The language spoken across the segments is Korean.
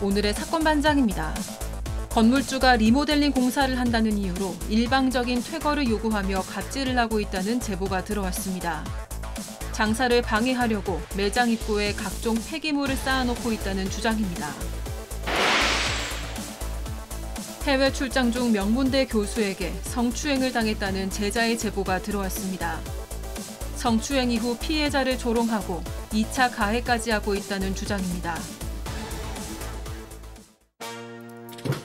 오늘의 사건 반장입니다. 건물주가 리모델링 공사를 한다는 이유로 일방적인 퇴거를 요구하며 갑질을 하고 있다는 제보가 들어왔습니다. 장사를 방해하려고 매장 입구에 각종 폐기물을 쌓아놓고 있다는 주장입니다. 해외 출장 중 명문대 교수에게 성추행을 당했다는 제자의 제보가 들어왔습니다. 성추행 이후 피해자를 조롱하고 2차 가해까지 하고 있다는 주장입니다.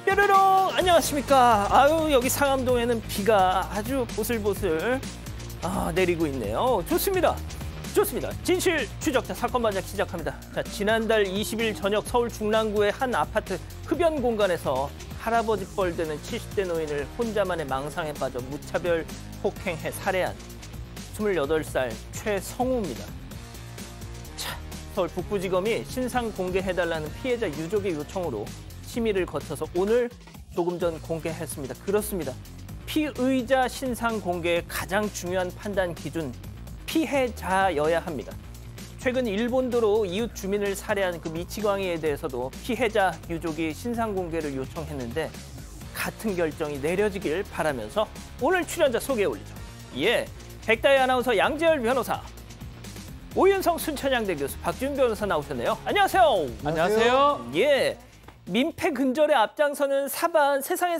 뾰로롱 안녕하십니까. 아유, 여기 상암동에는 비가 아주 보슬보슬 내리고 있네요. 좋습니다. 진실 추적자 사건 반장 시작합니다. 자, 지난달 20일 저녁 서울 중랑구의 한 아파트 흡연 공간에서 할아버지 뻘 되는 70대 노인을 혼자만의 망상에 빠져 무차별 폭행해 살해한 28살 최성우입니다. 자, 서울 북부지검이 신상 공개해달라는 피해자 유족의 요청으로 심의를 거쳐서 오늘 조금 전 공개했습니다. 그렇습니다. 피의자 신상 공개의 가장 중요한 판단 기준, 피해자여야 합니다. 최근 일본도로 이웃 주민을 살해한 그 미치광이에 대해서도 피해자 유족이 신상 공개를 요청했는데 같은 결정이 내려지길 바라면서 오늘 출연자 소개해 올리죠. 예, 백다희 아나운서, 양재열 변호사, 오윤성 순천향대 교수, 박준 변호사 나오셨네요. 안녕하세요. 안녕하세요. 예. 민폐 근절에 앞장서는 사반, 세상에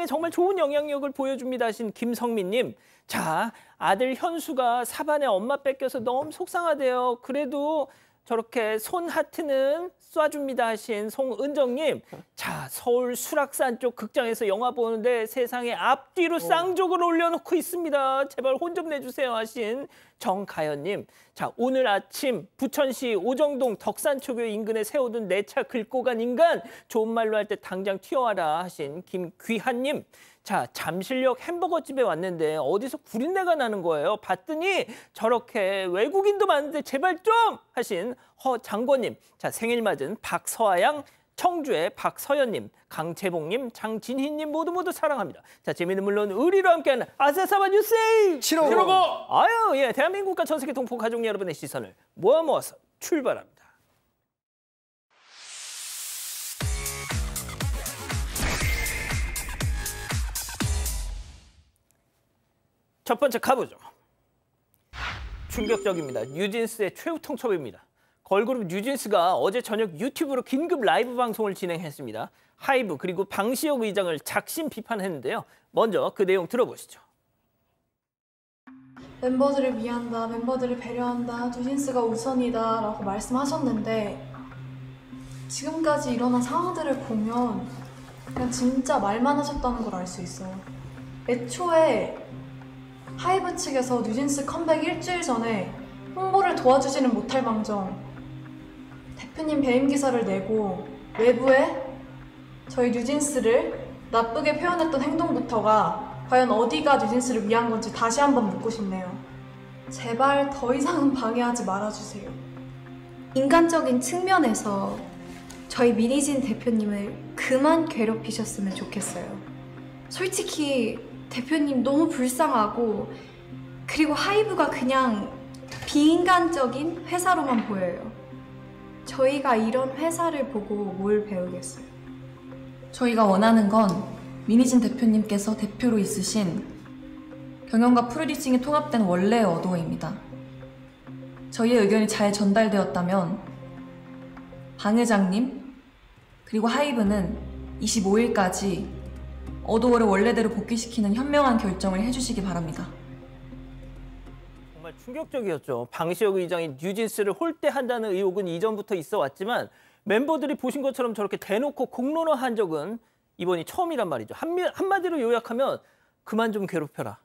정말 좋은 영향력을 보여줍니다 하신 김성민님. 자, 아들 현수가 사반에 엄마 뺏겨서 너무 속상하대요. 그래도 저렇게 손 하트는 쏴줍니다 하신 송은정님. 자, 서울 수락산 쪽 극장에서 영화 보는데 세상에 앞뒤로 쌍족을 올려놓고 있습니다. 제발 혼 좀 내주세요 하신 정가연님. 자, 오늘 아침 부천시 오정동 덕산초교 인근에 세워둔 내 차 긁고 간 인간, 좋은 말로 할 때 당장 튀어와라 하신 김귀한님. 자, 잠실역 햄버거집에 왔는데 어디서 구린내가 나는 거예요. 봤더니 저렇게 외국인도 많은데 제발 좀 하신 허장권님. 자, 생일 맞은 박서아양, 청주의 박서연님, 강재봉님, 장진희님 모두 사랑합니다. 자, 재미는 물론 의리로 함께하는 아사사바 뉴스 755. 아유, 예, 대한민국과 전 세계 동포 가족 여러분의 시선을 모아서 출발합니다. 첫 번째 가보죠. 충격적입니다. 뉴진스의 최후 통첩입니다. 걸그룹 뉴진스가 어제 저녁 유튜브로 긴급 라이브 방송을 진행했습니다. 하이브 그리고 방시혁 의장을 작심 비판했는데요. 먼저 그 내용 들어보시죠. 멤버들을 위한다, 멤버들을 배려한다, 뉴진스가 우선이다 라고 말씀하셨는데 지금까지 일어난 상황들을 보면 그냥 진짜 말만 하셨다는 걸 알 수 있어요. 애초에 하이브 측에서 뉴진스 컴백 일주일 전에 홍보를 도와주지는 못할 망정 대표님 배임 기사를 내고 외부에 저희 뉴진스를 나쁘게 표현했던 행동부터가 과연 어디가 뉴진스를 위한 건지 다시 한번 묻고 싶네요. 제발 더 이상은 방해하지 말아주세요. 인간적인 측면에서 저희 미니진 대표님을 그만 괴롭히셨으면 좋겠어요. 솔직히 대표님 너무 불쌍하고 그리고 하이브가 그냥 비인간적인 회사로만 보여요. 저희가 이런 회사를 보고 뭘 배우겠어요. 저희가 원하는 건 미니진 대표님께서 대표로 있으신 경영과 프로듀싱이 통합된 원래의 어도어입니다. 저희의 의견이 잘 전달되었다면 방 회장님 그리고 하이브는 25일까지 어도어를 원래대로 복귀시키는 현명한 결정을 해주시기 바랍니다. 정말 충격적이었죠. 방시혁 의장이 뉴진스를 홀대한다는 의혹은 이전부터 있어 왔지만 멤버들이 보신 것처럼 저렇게 대놓고 공론화한 적은 이번이 처음이란 말이죠. 한마디로 요약하면 그만 좀 괴롭혀라.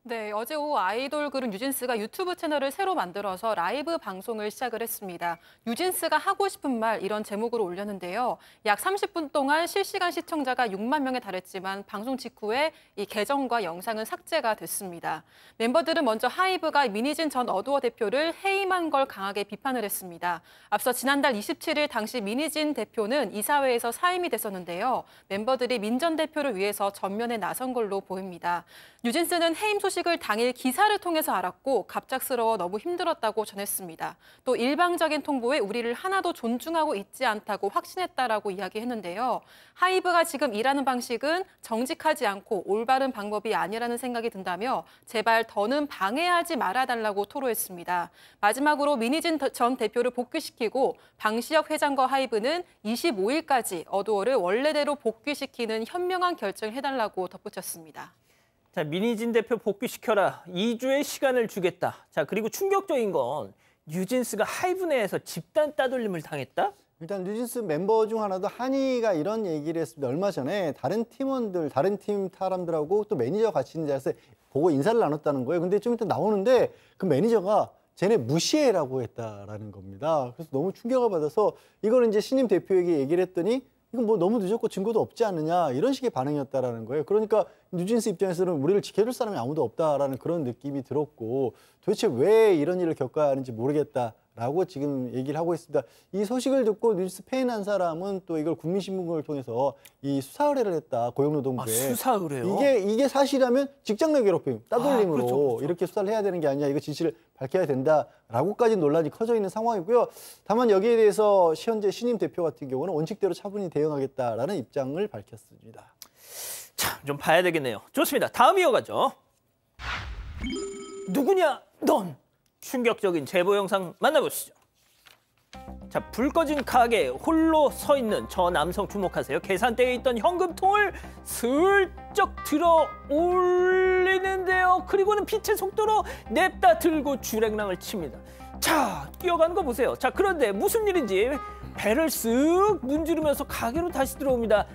네, 어제 오후 아이돌 그룹 뉴진스가 유튜브 채널을 새로 만들어서 라이브 방송을 시작을 했습니다. 뉴진스가 하고 싶은 말 이런 제목으로 올렸는데요. 약 30분 동안 실시간 시청자가 6만 명에 달했지만 방송 직후에 이 계정과 영상은 삭제가 됐습니다. 멤버들은 먼저 하이브가 미니진 전 어도어 대표를 해임한 걸 강하게 비판을 했습니다. 앞서 지난달 27일 당시 미니진 대표는 이사회에서 사임이 됐었는데요. 멤버들이 민 전 대표를 위해서 전면에 나선 걸로 보입니다. 뉴진스는 해임 소식 소식을 당일 기사를 통해서 알았고 갑작스러워 너무 힘들었다고 전했습니다. 또 일방적인 통보에 우리를 하나도 존중하고 있지 않다고 확신했다라고 이야기했는데요. 하이브가 지금 일하는 방식은 정직하지 않고 올바른 방법이 아니라는 생각이 든다며 제발 더는 방해하지 말아달라고 토로했습니다. 마지막으로 민희진 전 대표를 복귀시키고 방시혁 회장과 하이브는 25일까지 어두어를 원래대로 복귀시키는 현명한 결정을 해달라고 덧붙였습니다. 자, 민희진 대표 복귀시켜라. 2주의 시간을 주겠다. 자, 그리고 충격적인 건 뉴진스가 하이브 내에서 집단 따돌림을 당했다? 일단 뉴진스 멤버 중 하나도 한이가 이런 얘기를 했습니다. 얼마 전에 다른 팀원들, 다른 팀 사람들하고 또 매니저 같이 있는 자리에서 보고 인사를 나눴다는 거예요. 근데 좀 이따 나오는데 그 매니저가 쟤네 무시해라고 했다라는 겁니다. 그래서 너무 충격을 받아서 이거는 이제 신임 대표에게 얘기를 했더니 이건 뭐 너무 늦었고 증거도 없지 않느냐 이런 식의 반응이었다라는 거예요. 그러니까 뉴진스 입장에서는 우리를 지켜줄 사람이 아무도 없다라는 그런 느낌이 들었고 도대체 왜 이런 일을 겪어야 하는지 모르겠다라고 지금 얘기를 하고 있습니다. 이 소식을 듣고 뉴진스 팬 한 사람은 또 이걸 국민신문을 통해서 이 수사 의뢰를 했다 고용노동부에. 아, 수사 의뢰요? 이게 사실이라면 직장 내 괴롭힘, 따돌림으로 그렇죠. 이렇게 수사를 해야 되는 게 아니냐, 이거 진실을 밝혀야 된다라고까지 논란이 커져 있는 상황이고요. 다만 여기에 대해서 현재 신임 대표 같은 경우는 원칙대로 차분히 대응하겠다라는 입장을 밝혔습니다. 참, 좀 봐야 되겠네요. 좋습니다. 다음 이어가죠. 누구냐, 넌? 충격적인 제보 영상 만나보시죠. 자, 불 꺼진 가게에 홀로 서 있는 저 남성 주목하세요. 계산대에 있던 현금통을 슬쩍 들어 올리는데요. 그리고는 빛의 속도로 냅다 들고 주랭랑을 칩니다. 자, 뛰어가는 거 보세요. 자, 그런데 무슨 일인지 배를 쓱 문지르면서 가게로 다시 들어옵니다.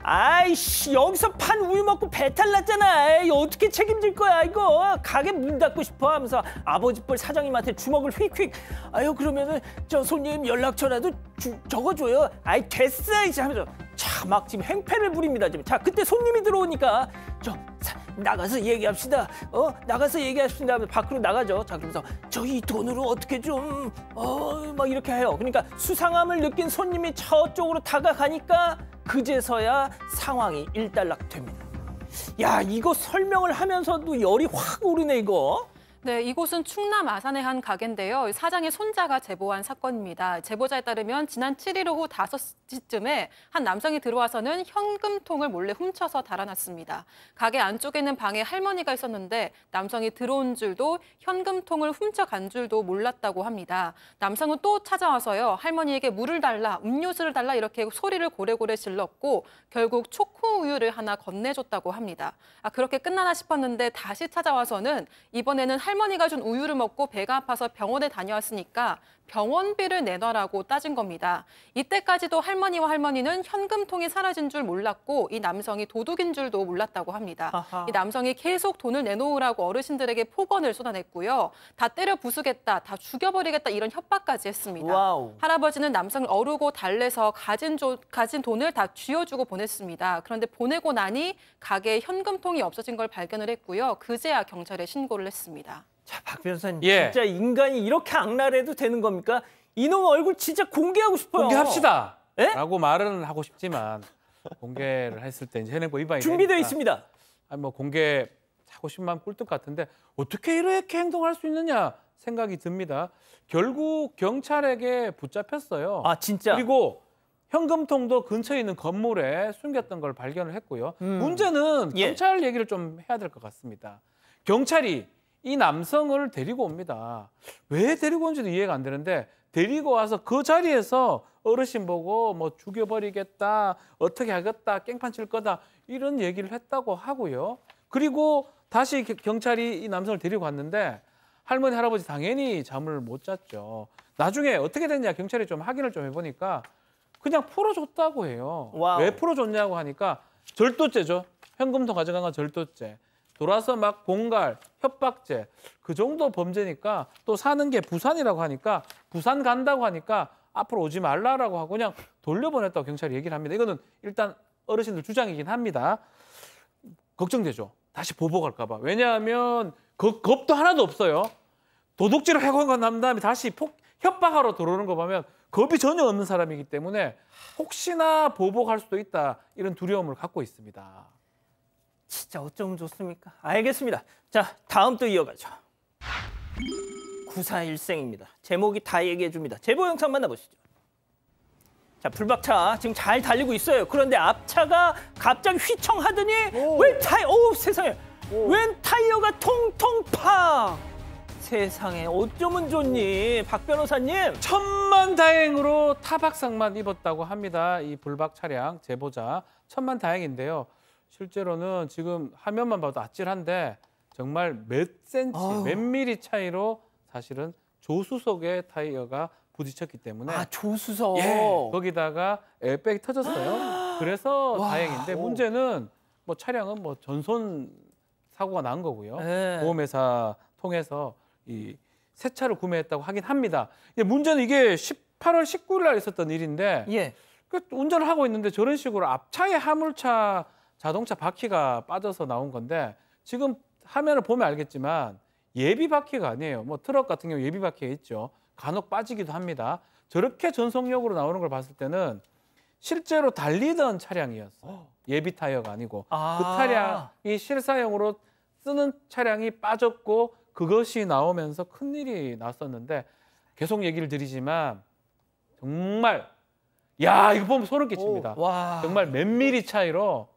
아이씨, 여기서 판 우유 먹고 배탈 났잖아. 에이, 어떻게 책임질 거야 이거. 가게 문 닫고 싶어 하면서 아버지 뻘 사장님한테 주먹을 휙휙. 아유, 그러면은 저 손님 연락처라도 적어줘요. 아이, 됐어 이제 하면서 자, 막 지금 행패를 부립니다 지금. 자, 그때 손님이 들어오니까 나가서 얘기합시다. 나가서 얘기합시다 하면서 밖으로 나가죠. 자, 그러면서 저희 돈으로 어떻게 좀 막 이렇게 해요. 그러니까 수상함을 느낀 손님이 저쪽으로 다가가니까 그제서야 상황이 일단락됩니다. 야, 이거 설명을 하면서도 열이 확 오르네 이거. 네, 이곳은 충남 아산의 한 가게인데요. 사장의 손자가 제보한 사건입니다. 제보자에 따르면 지난 7일 오후 5시쯤에 한 남성이 들어와서는 현금통을 몰래 훔쳐서 달아났습니다. 가게 안쪽에 있는 방에 할머니가 있었는데 남성이 들어온 줄도 현금통을 훔쳐간 줄도 몰랐다고 합니다. 남성은 또 찾아와서요. 할머니에게 물을 달라, 음료수를 달라 이렇게 소리를 고래고래 질렀고 결국 초코 우유를 하나 건네줬다고 합니다. 그렇게 끝나나 싶었는데 다시 찾아와서는 이번에는 할머니가 준 우유를 먹고 배가 아파서 병원에 다녀왔으니까 병원비를 내놔라고 따진 겁니다. 이때까지도 할머니는 현금통이 사라진 줄 몰랐고 이 남성이 도둑인 줄도 몰랐다고 합니다. 아하. 이 남성이 계속 돈을 내놓으라고 어르신들에게 폭언을 쏟아냈고요. 다 때려 부수겠다, 다 죽여버리겠다 이런 협박까지 했습니다. 와우. 할아버지는 남성을 어르고 달래서 가진 돈을 다 쥐어주고 보냈습니다. 그런데 보내고 나니 가게에 현금통이 없어진 걸 발견을 했고요. 그제야 경찰에 신고를 했습니다. 자, 박 변호사님, 예. 진짜 인간이 이렇게 악랄해도 되는 겁니까? 이놈 얼굴 진짜 공개하고 싶어요. 공개합시다. 예? 라고 말은 하고 싶지만 공개를 했을 때 이제 현행법 위반이 준비되어 되니까. 있습니다. 아니, 뭐 공개하고 싶으면 꿀떡 같은데 어떻게 이렇게 행동할 수 있느냐 생각이 듭니다. 결국 경찰에게 붙잡혔어요. 아, 진짜? 그리고 현금통도 근처에 있는 건물에 숨겼던 걸 발견을 했고요. 문제는 예. 경찰 얘기를 좀 해야 될 것 같습니다. 경찰이 이 남성을 데리고 옵니다. 왜 데리고 온지도 이해가 안 되는데 데리고 와서 그 자리에서 어르신 보고 뭐 죽여버리겠다, 어떻게 하겠다, 깽판 칠 거다 이런 얘기를 했다고 하고요. 그리고 다시 경찰이 이 남성을 데리고 갔는데 할머니, 할아버지 당연히 잠을 못 잤죠. 나중에 어떻게 됐냐 경찰이 좀 확인을 좀 해보니까 그냥 풀어줬다고 해요. 와우. 왜 풀어줬냐고 하니까 절도죄죠. 현금통 가져간 건 절도죄. 돌아서 막 공갈, 협박죄 그 정도 범죄니까 또 사는 게 부산이라고 하니까 부산 간다고 하니까 앞으로 오지 말라라고 하고 그냥 돌려보냈다고 경찰이 얘기를 합니다. 이거는 일단 어르신들 주장이긴 합니다. 걱정되죠. 다시 보복할까 봐. 왜냐하면 겁도 하나도 없어요. 도둑질을 하고 난 다음에 다시 협박하러 들어오는 거 보면 겁이 전혀 없는 사람이기 때문에 혹시나 보복할 수도 있다 이런 두려움을 갖고 있습니다. 진짜 어쩌면 좋습니까? 알겠습니다. 자, 다음 또 이어가죠. 94일생입니다. 제목이 다 얘기해 줍니다. 제보 영상 만나보시죠. 자, 불박차 지금 잘 달리고 있어요. 그런데 앞차가 갑자기 휘청하더니 웬 타이어, 세상에. 웬 타이어가 통통 팍! 세상에 어쩌면 좋니, 박 변호사님. 천만다행으로 타박상만 입었다고 합니다. 이 불박 차량 제보자 천만다행인데요. 실제로는 지금 화면만 봐도 아찔한데 정말 몇 센치, 몇 미리 차이로 사실은 조수석에 타이어가 부딪혔기 때문에 조수석. 거기다가 에어백이 터졌어요. 그래서 다행인데 문제는 뭐 차량은 뭐 전손 사고가 난 거고요. 보험회사 통해서 이 새 차를 구매했다고 하긴 합니다. 문제는 이게 18월 19일 날 있었던 일인데 운전을 하고 있는데 저런 식으로 앞차에 화물차 자동차 바퀴가 빠져서 나온 건데 지금 화면을 보면 알겠지만 예비 바퀴가 아니에요. 뭐 트럭 같은 경우 예비 바퀴가 있죠. 간혹 빠지기도 합니다. 저렇게 전속력으로 나오는 걸 봤을 때는 실제로 달리던 차량이었어요. 예비 타이어가 아니고 그 차량이 실사용으로 쓰는 차량이 빠졌고 그것이 나오면서 큰일이 났었는데 계속 얘기를 드리지만 정말 이거 보면 소름 끼칩니다. 정말 몇 미리 차이로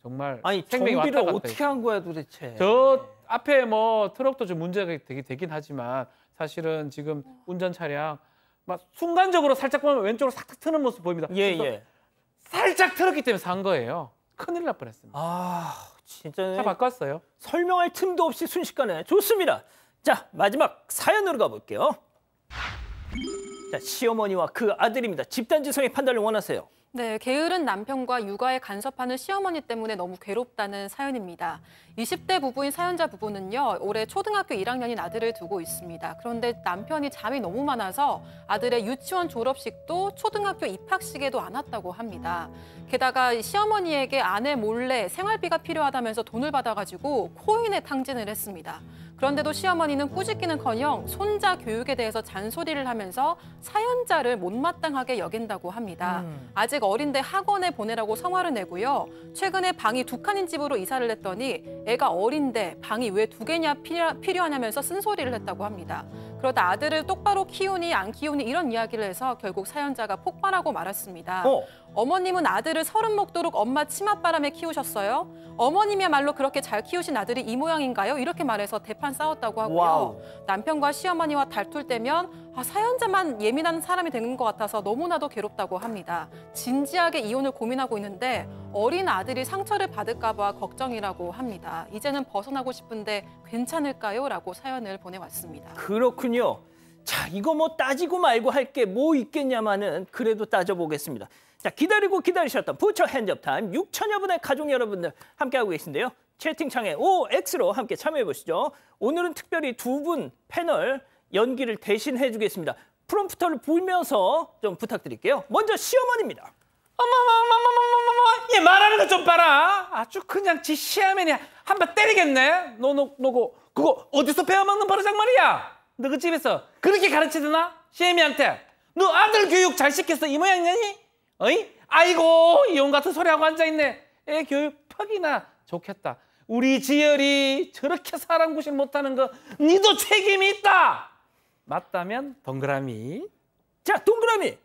정말 생명이 왔다 정비를 갔다 어떻게 한 거야 도대체. 저 앞에 뭐 트럭도 좀 문제가 되긴 하지만 사실은 지금 운전 차량 막 순간적으로 살짝 보면 왼쪽으로 싹싹 트는 모습 보입니다. 살짝 틀었기 때문에 산 거예요. 큰일 날 뻔했습니다. 진짜 다 바꿨어요. 설명할 틈도 없이 순식간에. 좋습니다. 자, 마지막 사연으로 가볼게요. 자, 시어머니와 그 아들입니다. 집단지성의 판단을 원하세요. 네, 게으른 남편과 육아에 간섭하는 시어머니 때문에 너무 괴롭다는 사연입니다. 20대 부부인 사연자 부부는요, 올해 초등학교 1학년인 아들을 두고 있습니다. 그런데 남편이 잠이 너무 많아서 아들의 유치원 졸업식도 초등학교 입학식에도 안 왔다고 합니다. 게다가 시어머니에게 아내 몰래 생활비가 필요하다면서 돈을 받아가지고 코인에 탕진을 했습니다. 그런데도 시어머니는 꾸짖기는커녕 손자 교육에 대해서 잔소리를 하면서 사연자를 못마땅하게 여긴다고 합니다. 아직 어린데 학원에 보내라고 성화를 내고요. 최근에 방이 2칸인 집으로 이사를 했더니 애가 어린데 방이 왜 2개냐 필요하냐면서 쓴소리를 했다고 합니다. 그러다 아들을 똑바로 키우니 안 키우니 이런 이야기를 해서 결국 사연자가 폭발하고 말았습니다. 어머님은 아들을 서른 먹도록 엄마 치맛바람에 키우셨어요? 어머님이야말로 그렇게 잘 키우신 아들이 이 모양인가요? 이렇게 말해서 대판 싸웠다고 하고요. 남편과 시어머니와 다툴 때면 사연자만 예민한 사람이 되는 것 같아서 너무나도 괴롭다고 합니다. 진지하게 이혼을 고민하고 있는데 어린 아들이 상처를 받을까 봐 걱정이라고 합니다. 이제는 벗어나고 싶은데 괜찮을까요? 라고 사연을 보내왔습니다. 그렇군요. 자, 이거 뭐 따지고 말고 할 게 뭐 있겠냐마는 그래도 따져보겠습니다. 자, 기다리고 기다리셨던 부처 핸즈업 타임 6천여 분의 가족 여러분들 함께하고 계신데요. 채팅창에 OX로 함께 참여해보시죠. 오늘은 특별히 두 분 패널 연기를 대신 해주겠습니다. 프롬프터를 보면서 좀 부탁드릴게요. 먼저 시어머니입니다. 얘 말하는 거 좀 봐라. 아주 그냥 지 시어머니 한 번 때리겠네. 너 그거 어디서 배워먹는 버르장 말이야. 너 그 집에서 그렇게 가르치드나? 시어머니한테. 너 아들 교육 잘 시켰어 이 모양이니? 어이? 아이고 이혼 같은 소리 하고 앉아있네. 애 교육 퍽이나 좋겠다. 우리 지열이 저렇게 사람 구실 못하는 거 니도 책임이 있다. 맞다면 동그라미. 자, 동그라미.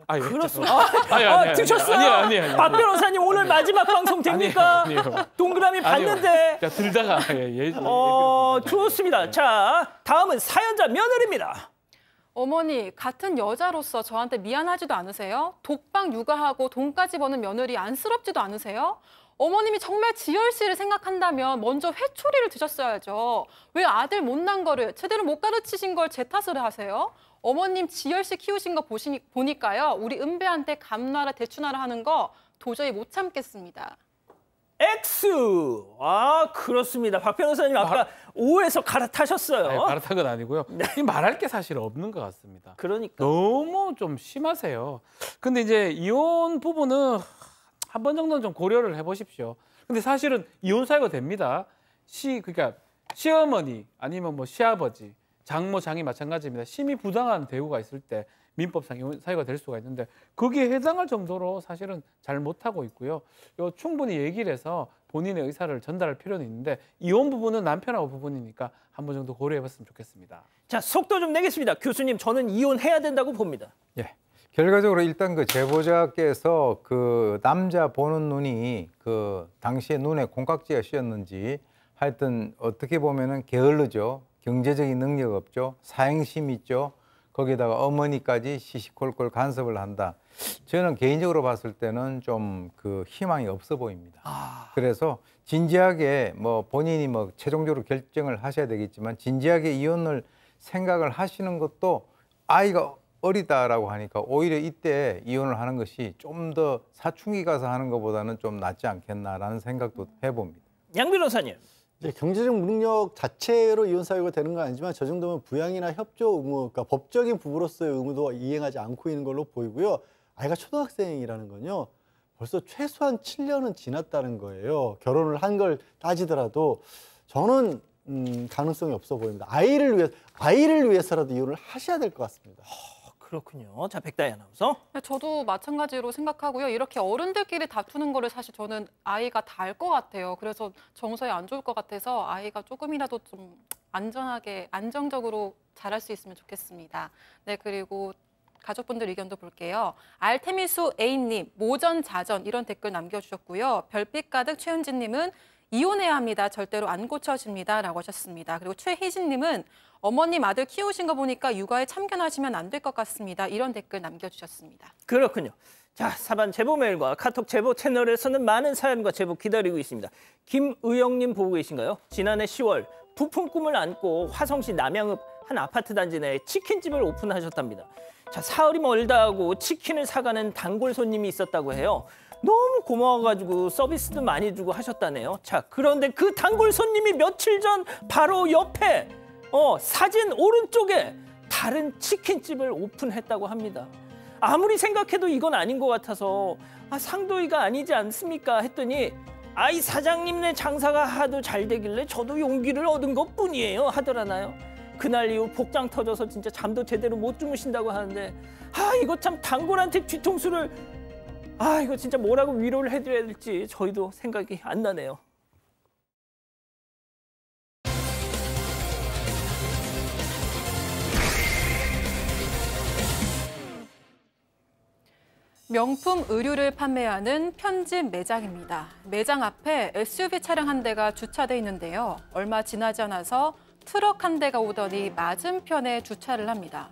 그렇습니다. 드셨어요? 아니에요. 박 변호사님 오늘 마지막 방송 됩니까? 아니에요. 동그라미 봤는데. 자, 들다가 좋습니다. 자, 다음은 사연자 며느리입니다. 어머니, 같은 여자로서 저한테 미안하지도 않으세요? 독방 육아하고 돈까지 버는 며느리 안쓰럽지도 않으세요? 어머님이 정말 지열 씨를 생각한다면 먼저 회초리를 드셨어야죠. 왜 아들 못난 거를 제대로 못 가르치신 걸 제 탓을 하세요? 어머님 지열 씨 키우신 거 보니까요. 우리 은배한테 감나라 대추나라 하는 거 도저히 못 참겠습니다. X. 그렇습니다. 박 변호사님 아까 O에서 갈아타셨어요. 갈아탄 건 아니고요. 말할 게 사실 없는 것 같습니다. 그러니까. 너무 좀 심하세요. 근데 이제 이혼 부부는 한 번 정도는 좀 고려를 해보십시오. 근데 사실은 이혼 사유가 됩니다. 그러니까 시어머니 아니면 뭐 시아버지 장모, 장이 마찬가지입니다. 심히 부당한 대우가 있을 때 민법상 이혼 사유가 될 수가 있는데 거기에 해당할 정도로 사실은 잘 못하고 있고요. 충분히 얘기를 해서 본인의 의사를 전달할 필요는 있는데 이혼 부분은 남편하고 부분이니까 한 번 정도 고려해봤으면 좋겠습니다. 자, 속도 좀 내겠습니다. 교수님, 저는 이혼해야 된다고 봅니다. 예. 결과적으로 일단 그 제보자께서 그 남자 보는 눈이 그 당시에 눈에 콩깍지가 씌었는지 하여튼 어떻게 보면은 게을르죠. 경제적인 능력 없죠. 사행심 있죠. 거기다가 어머니까지 시시콜콜 간섭을 한다. 저는 개인적으로 봤을 때는 좀 그 희망이 없어 보입니다. 그래서 진지하게 뭐 본인이 뭐 최종적으로 결정을 하셔야 되겠지만 진지하게 이혼을 생각을 하시는 것도 아이가 어리다라고 하니까 오히려 이때 이혼을 하는 것이 좀 더 사춘기 가서 하는 것보다는 좀 낫지 않겠나라는 생각도 해봅니다. 양 변호사님. 이제 경제적 무능력 자체로 이혼 사유가 되는 건 아니지만 저 정도면 부양이나 협조 의무, 그러니까 법적인 부부로서의 의무도 이행하지 않고 있는 걸로 보이고요. 아이가 초등학생이라는 건요. 벌써 최소한 7년은 지났다는 거예요. 결혼을 한 걸 따지더라도 저는 가능성이 없어 보입니다. 아이를 위해서라도 이혼을 하셔야 될 것 같습니다. 그렇군요. 자, 백다희 아나운서. 저도 마찬가지로 생각하고요. 이렇게 어른들끼리 다투는 거를 사실 저는 아이가 다 알 것 같아요. 그래서 정서에 안 좋을 것 같아서 아이가 조금이라도 좀 안전하게, 안정적으로 자랄 수 있으면 좋겠습니다. 네, 그리고 가족분들 의견도 볼게요. 알테미수 A님, 모전자전 이런 댓글 남겨주셨고요. 별빛 가득 최은진님은 이혼해야 합니다. 절대로 안 고쳐집니다. 라고 하셨습니다. 그리고 최희진님은 어머님 아들 키우신 거 보니까 육아에 참견하시면 안 될 것 같습니다. 이런 댓글 남겨주셨습니다. 그렇군요. 자, 사반 제보 메일과 카톡 제보 채널에서는 많은 사연과 제보 기다리고 있습니다. 김의영님 보고 계신가요? 지난해 10월 부푼 꿈을 안고 화성시 남양읍 한 아파트 단지 내에 치킨집을 오픈하셨답니다. 자, 사흘이 멀다 하고 치킨을 사가는 단골 손님이 있었다고 해요. 너무 고마워가지고 서비스도 많이 주고 하셨다네요. 자, 그런데 그 단골 손님이 며칠 전 바로 옆에 사진 오른쪽에 다른 치킨집을 오픈했다고 합니다. 아무리 생각해도 이건 아닌 것 같아서 상도이가 아니지 않습니까? 했더니 이 사장님네 장사가 하도 잘 되길래 저도 용기를 얻은 것뿐이에요 하더라나요. 그날 이후 복장 터져서 진짜 잠도 제대로 못 주무신다고 하는데 이거 참 단골한테 뒤통수를 이거 진짜 뭐라고 위로를 해드려야 될지 저희도 생각이 안 나네요. 명품 의류를 판매하는 편집 매장입니다. 매장 앞에 SUV 차량 한 대가 주차돼 있는데요. 얼마 지나지 않아서 트럭 한 대가 오더니 맞은편에 주차를 합니다.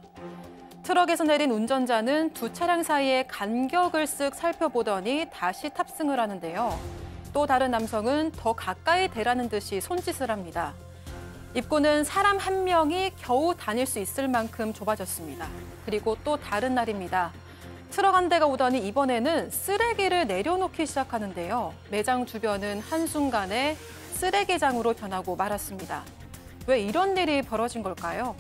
트럭에서 내린 운전자는 두 차량 사이의 간격을 쓱 살펴보더니 다시 탑승을 하는데요. 또 다른 남성은 더 가까이 대라는 듯이 손짓을 합니다. 입구는 사람 한 명이 겨우 다닐 수 있을 만큼 좁아졌습니다. 그리고 또 다른 날입니다. 트럭 한 대가 오더니 이번에는 쓰레기를 내려놓기 시작하는데요. 매장 주변은 한순간에 쓰레기장으로 변하고 말았습니다. 왜 이런 일이 벌어진 걸까요?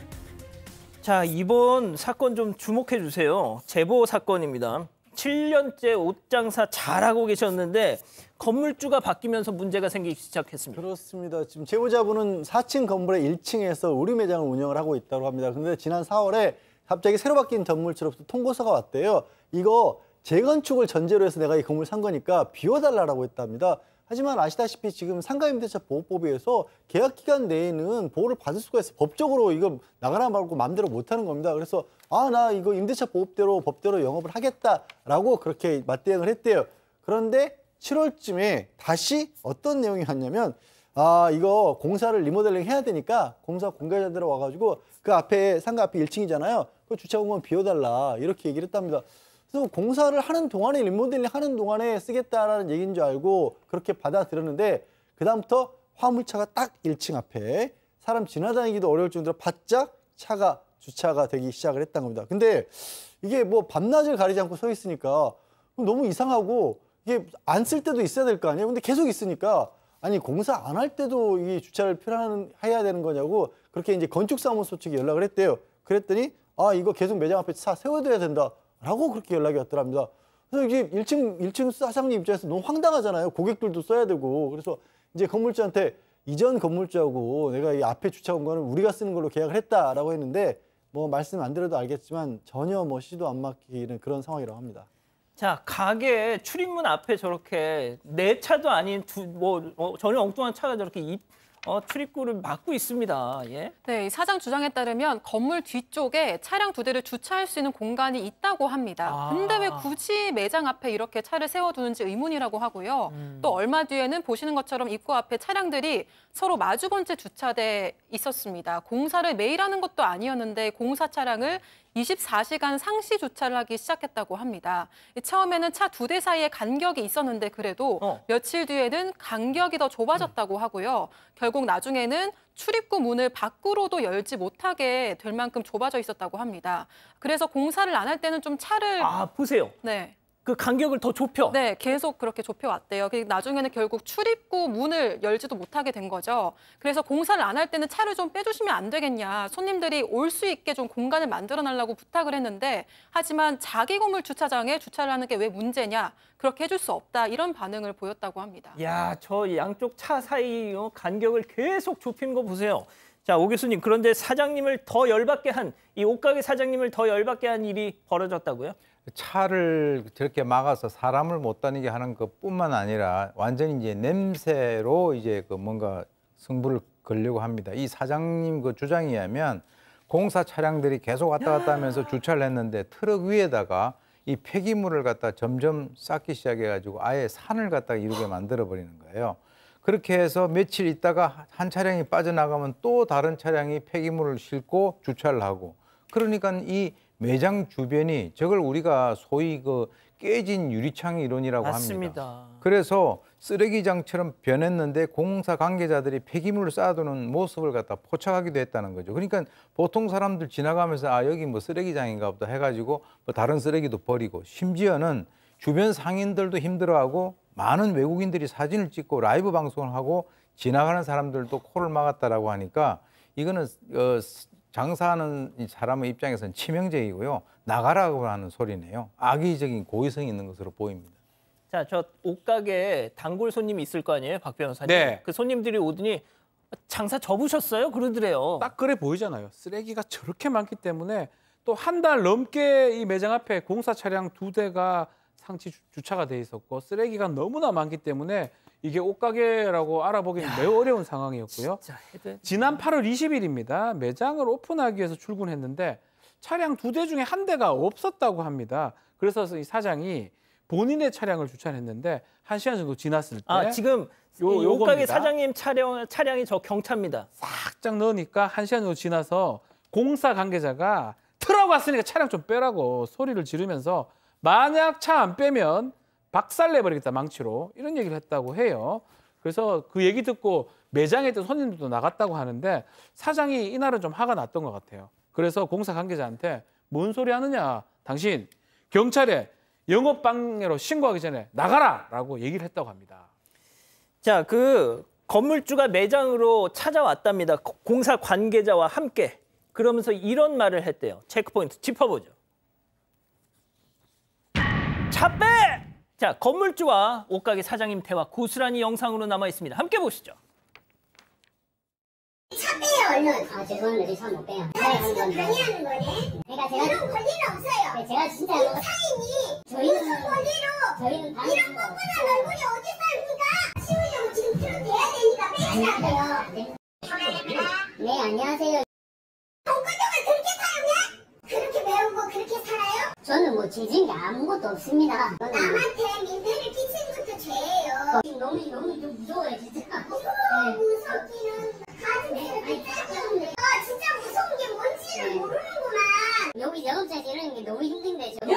자, 이번 사건 좀 주목해 주세요. 제보 사건입니다. 7년째 옷 장사 잘하고 계셨는데 건물주가 바뀌면서 문제가 생기기 시작했습니다. 그렇습니다. 지금 제보자분은 4층 건물의 1층에서 우리 매장을 운영을 하고 있다고 합니다. 그런데 지난 4월에 갑자기 새로 바뀐 건물주로부터 통보서가 왔대요. 이거 재건축을 전제로 해서 내가 이 건물 산 거니까 비워달라고 했답니다. 하지만 아시다시피 지금 상가임대차 보호법에서 계약 기간 내에는 보호를 받을 수가 있어요. 법적으로 이거 나가라 말고 마음대로 못하는 겁니다. 그래서 나 이거 임대차 보호대로 법대로 영업을 하겠다라고 그렇게 맞대응을 했대요. 그런데 7월쯤에 다시 어떤 내용이 왔냐면 이거 공사를 리모델링 해야 되니까 공사 공개자들 와가지고 그 앞에 상가 앞에 1층이잖아요. 그 주차 공간 비워달라 이렇게 얘기를 했답니다. 그래서 공사를 하는 동안에 리모델링 하는 동안에 쓰겠다라는 얘기인 줄 알고 그렇게 받아들였는데 그다음부터 화물차가 딱 1층 앞에 사람 지나다니기도 어려울 정도로 바짝 차가 주차가 되기 시작을 했다는 겁니다. 근데 이게 뭐 밤낮을 가리지 않고 서 있으니까 너무 이상하고 이게 안 쓸 때도 있어야 될 거 아니에요. 근데 계속 있으니까 아니 공사 안 할 때도 이 주차를 해야 되는 거냐고 그렇게 이제 건축사무소 측에 연락을 했대요. 그랬더니 이거 계속 매장 앞에 차 세워둬야 된다라고 그렇게 연락이 왔더랍니다. 그래서 이게 1층 사장님 입장에서 너무 황당하잖아요. 고객들도 써야 되고. 그래서 이제 건물주한테 이전 건물주하고 내가 이 앞에 주차 공간을 우리가 쓰는 걸로 계약을 했다라고 했는데 뭐 말씀 안 드려도 알겠지만 전혀 뭐 시도 안 막히는 그런 상황이라고 합니다. 자, 가게 출입문 앞에 저렇게 내 차도 아닌 전혀 엉뚱한 차가 저렇게 출입구를 막고 있습니다. 예. 네, 이 사장 주장에 따르면 건물 뒤쪽에 차량 2대를 주차할 수 있는 공간이 있다고 합니다. 근데 왜 굳이 매장 앞에 이렇게 차를 세워두는지 의문이라고 하고요. 또 얼마 뒤에는 보시는 것처럼 입구 앞에 차량들이 서로 마주본 채 주차돼 있었습니다. 공사를 매일 하는 것도 아니었는데 공사 차량을 24시간 상시 주차를 하기 시작했다고 합니다. 처음에는 차 2대 사이에 간격이 있었는데 그래도 며칠 뒤에는 간격이 더 좁아졌다고 하고요. 결국 나중에는 출입구 문을 밖으로도 열지 못하게 될 만큼 좁아져 있었다고 합니다. 그래서 공사를 안 할 때는 좀 차를 보세요. 네. 그 간격을 더 좁혀. 네, 계속 그렇게 좁혀왔대요. 나중에는 결국 출입구 문을 열지도 못하게 된 거죠. 그래서 공사를 안 할 때는 차를 좀 빼주시면 안 되겠냐. 손님들이 올 수 있게 좀 공간을 만들어달라고 부탁을 했는데 하지만 자기 건물 주차장에 주차를 하는 게 왜 문제냐. 그렇게 해줄 수 없다. 이런 반응을 보였다고 합니다. 야, 저 양쪽 차 사이 간격을 계속 좁히는 거 보세요. 자, 오 교수님, 그런데 사장님을 더 열받게 한, 이 옷가게 사장님을 더 열받게 한 일이 벌어졌다고요? 차를 저렇게 막아서 사람을 못 다니게 하는 것뿐만 아니라 완전히 이제 냄새로 이제 그 뭔가 승부를 걸려고 합니다. 이 사장님 그 주장에 의하면 공사 차량들이 계속 왔다 갔다 하면서 주차를 했는데 트럭 위에다가 이 폐기물을 갖다 점점 쌓기 시작해가지고 아예 산을 갖다 이루게 만들어 버리는 거예요. 그렇게 해서 며칠 있다가 한 차량이 빠져나가면 또 다른 차량이 폐기물을 싣고 주차를 하고, 그러니까 이 매장 주변이 저걸 우리가 소위 그 깨진 유리창 이론이라고 맞습니다. 합니다. 그래서 쓰레기장처럼 변했는데 공사 관계자들이 폐기물을 쌓아두는 모습을 갖다 포착하기도 했다는 거죠. 그러니까 보통 사람들 지나가면서 여기 뭐 쓰레기장인가 보다 해가지고 뭐 다른 쓰레기도 버리고, 심지어는 주변 상인들도 힘들어하고 많은 외국인들이 사진을 찍고 라이브 방송을 하고 지나가는 사람들도 코를 막았다라고 하니까 이거는 장사하는 사람의 입장에서는 치명적이고요. 나가라고 하는 소리네요. 악의적인 고의성이 있는 것으로 보입니다. 자, 저 옷가게에 단골 손님이 있을 거 아니에요, 박 변호사님? 네. 그 손님들이 오더니 장사 접으셨어요? 그러더래요. 딱 그래 보이잖아요. 쓰레기가 저렇게 많기 때문에 또 한 달 넘게 이 매장 앞에 공사 차량 2대가 상시 주차가 돼 있었고 쓰레기가 너무나 많기 때문에 이게 옷가게라고 알아보기는 매우 어려운 상황이었고요. 지난 8월 20일입니다. 매장을 오픈하기 위해서 출근했는데 차량 2대 중에 한 대가 없었다고 합니다. 그래서 이 사장이 본인의 차량을 주차했는데 1시간 정도 지났을 때 지금 이 옷가게 사장님 차량이 저 경차입니다. 싹짝 넣으니까 1시간 정도 지나서 공사 관계자가 트럭 왔으니까 차량 좀 빼라고 소리를 지르면서 만약 차 안 빼면 박살내버리겠다, 망치로. 이런 얘기를 했다고 해요. 그래서 그 얘기 듣고 매장에 있던 손님들도 나갔다고 하는데 사장이 이날은 좀 화가 났던 것 같아요. 그래서 공사 관계자한테 뭔 소리 하느냐. 당신 경찰에 영업방해로 신고하기 전에 나가라! 라고 얘기를 했다고 합니다. 자, 그 건물주가 매장으로 찾아왔답니다. 공사 관계자와 함께. 그러면서 이런 말을 했대요. 체크포인트 짚어보죠. 차 빼! 자, 건물주와 옷가게 사장님 대화 고스란히 영상으로 남아 있습니다. 함께 보시죠. 차 빼요, 얼른. 죄송합니다. 저 차 못 빼요. 지금 강의하는 거네. 그러니까 제가 이런 권리는 없어요. 네, 제가 진짜 사인이 무슨 권리로 이런 뻔뻔한 얼굴이 어디 있습니까? 치우려고 지금 들어대야 되니까 빼세요. 안녕하세요. 네, 안녕하세요. 돈가정을 그렇게 사용해? 그렇게 배우고 그렇게 살아요? 저는 뭐 죄진 게 아무것도 없습니다. 남한테 민폐를 끼치는 것도 죄예요. 지금 너무 좀 무서워요, 진짜. 무섭기는 가슴에 진짜 무서운 게 뭔지를 모르는구만. 여기 영업자에서 이러는 게 너무 힘든데. 우리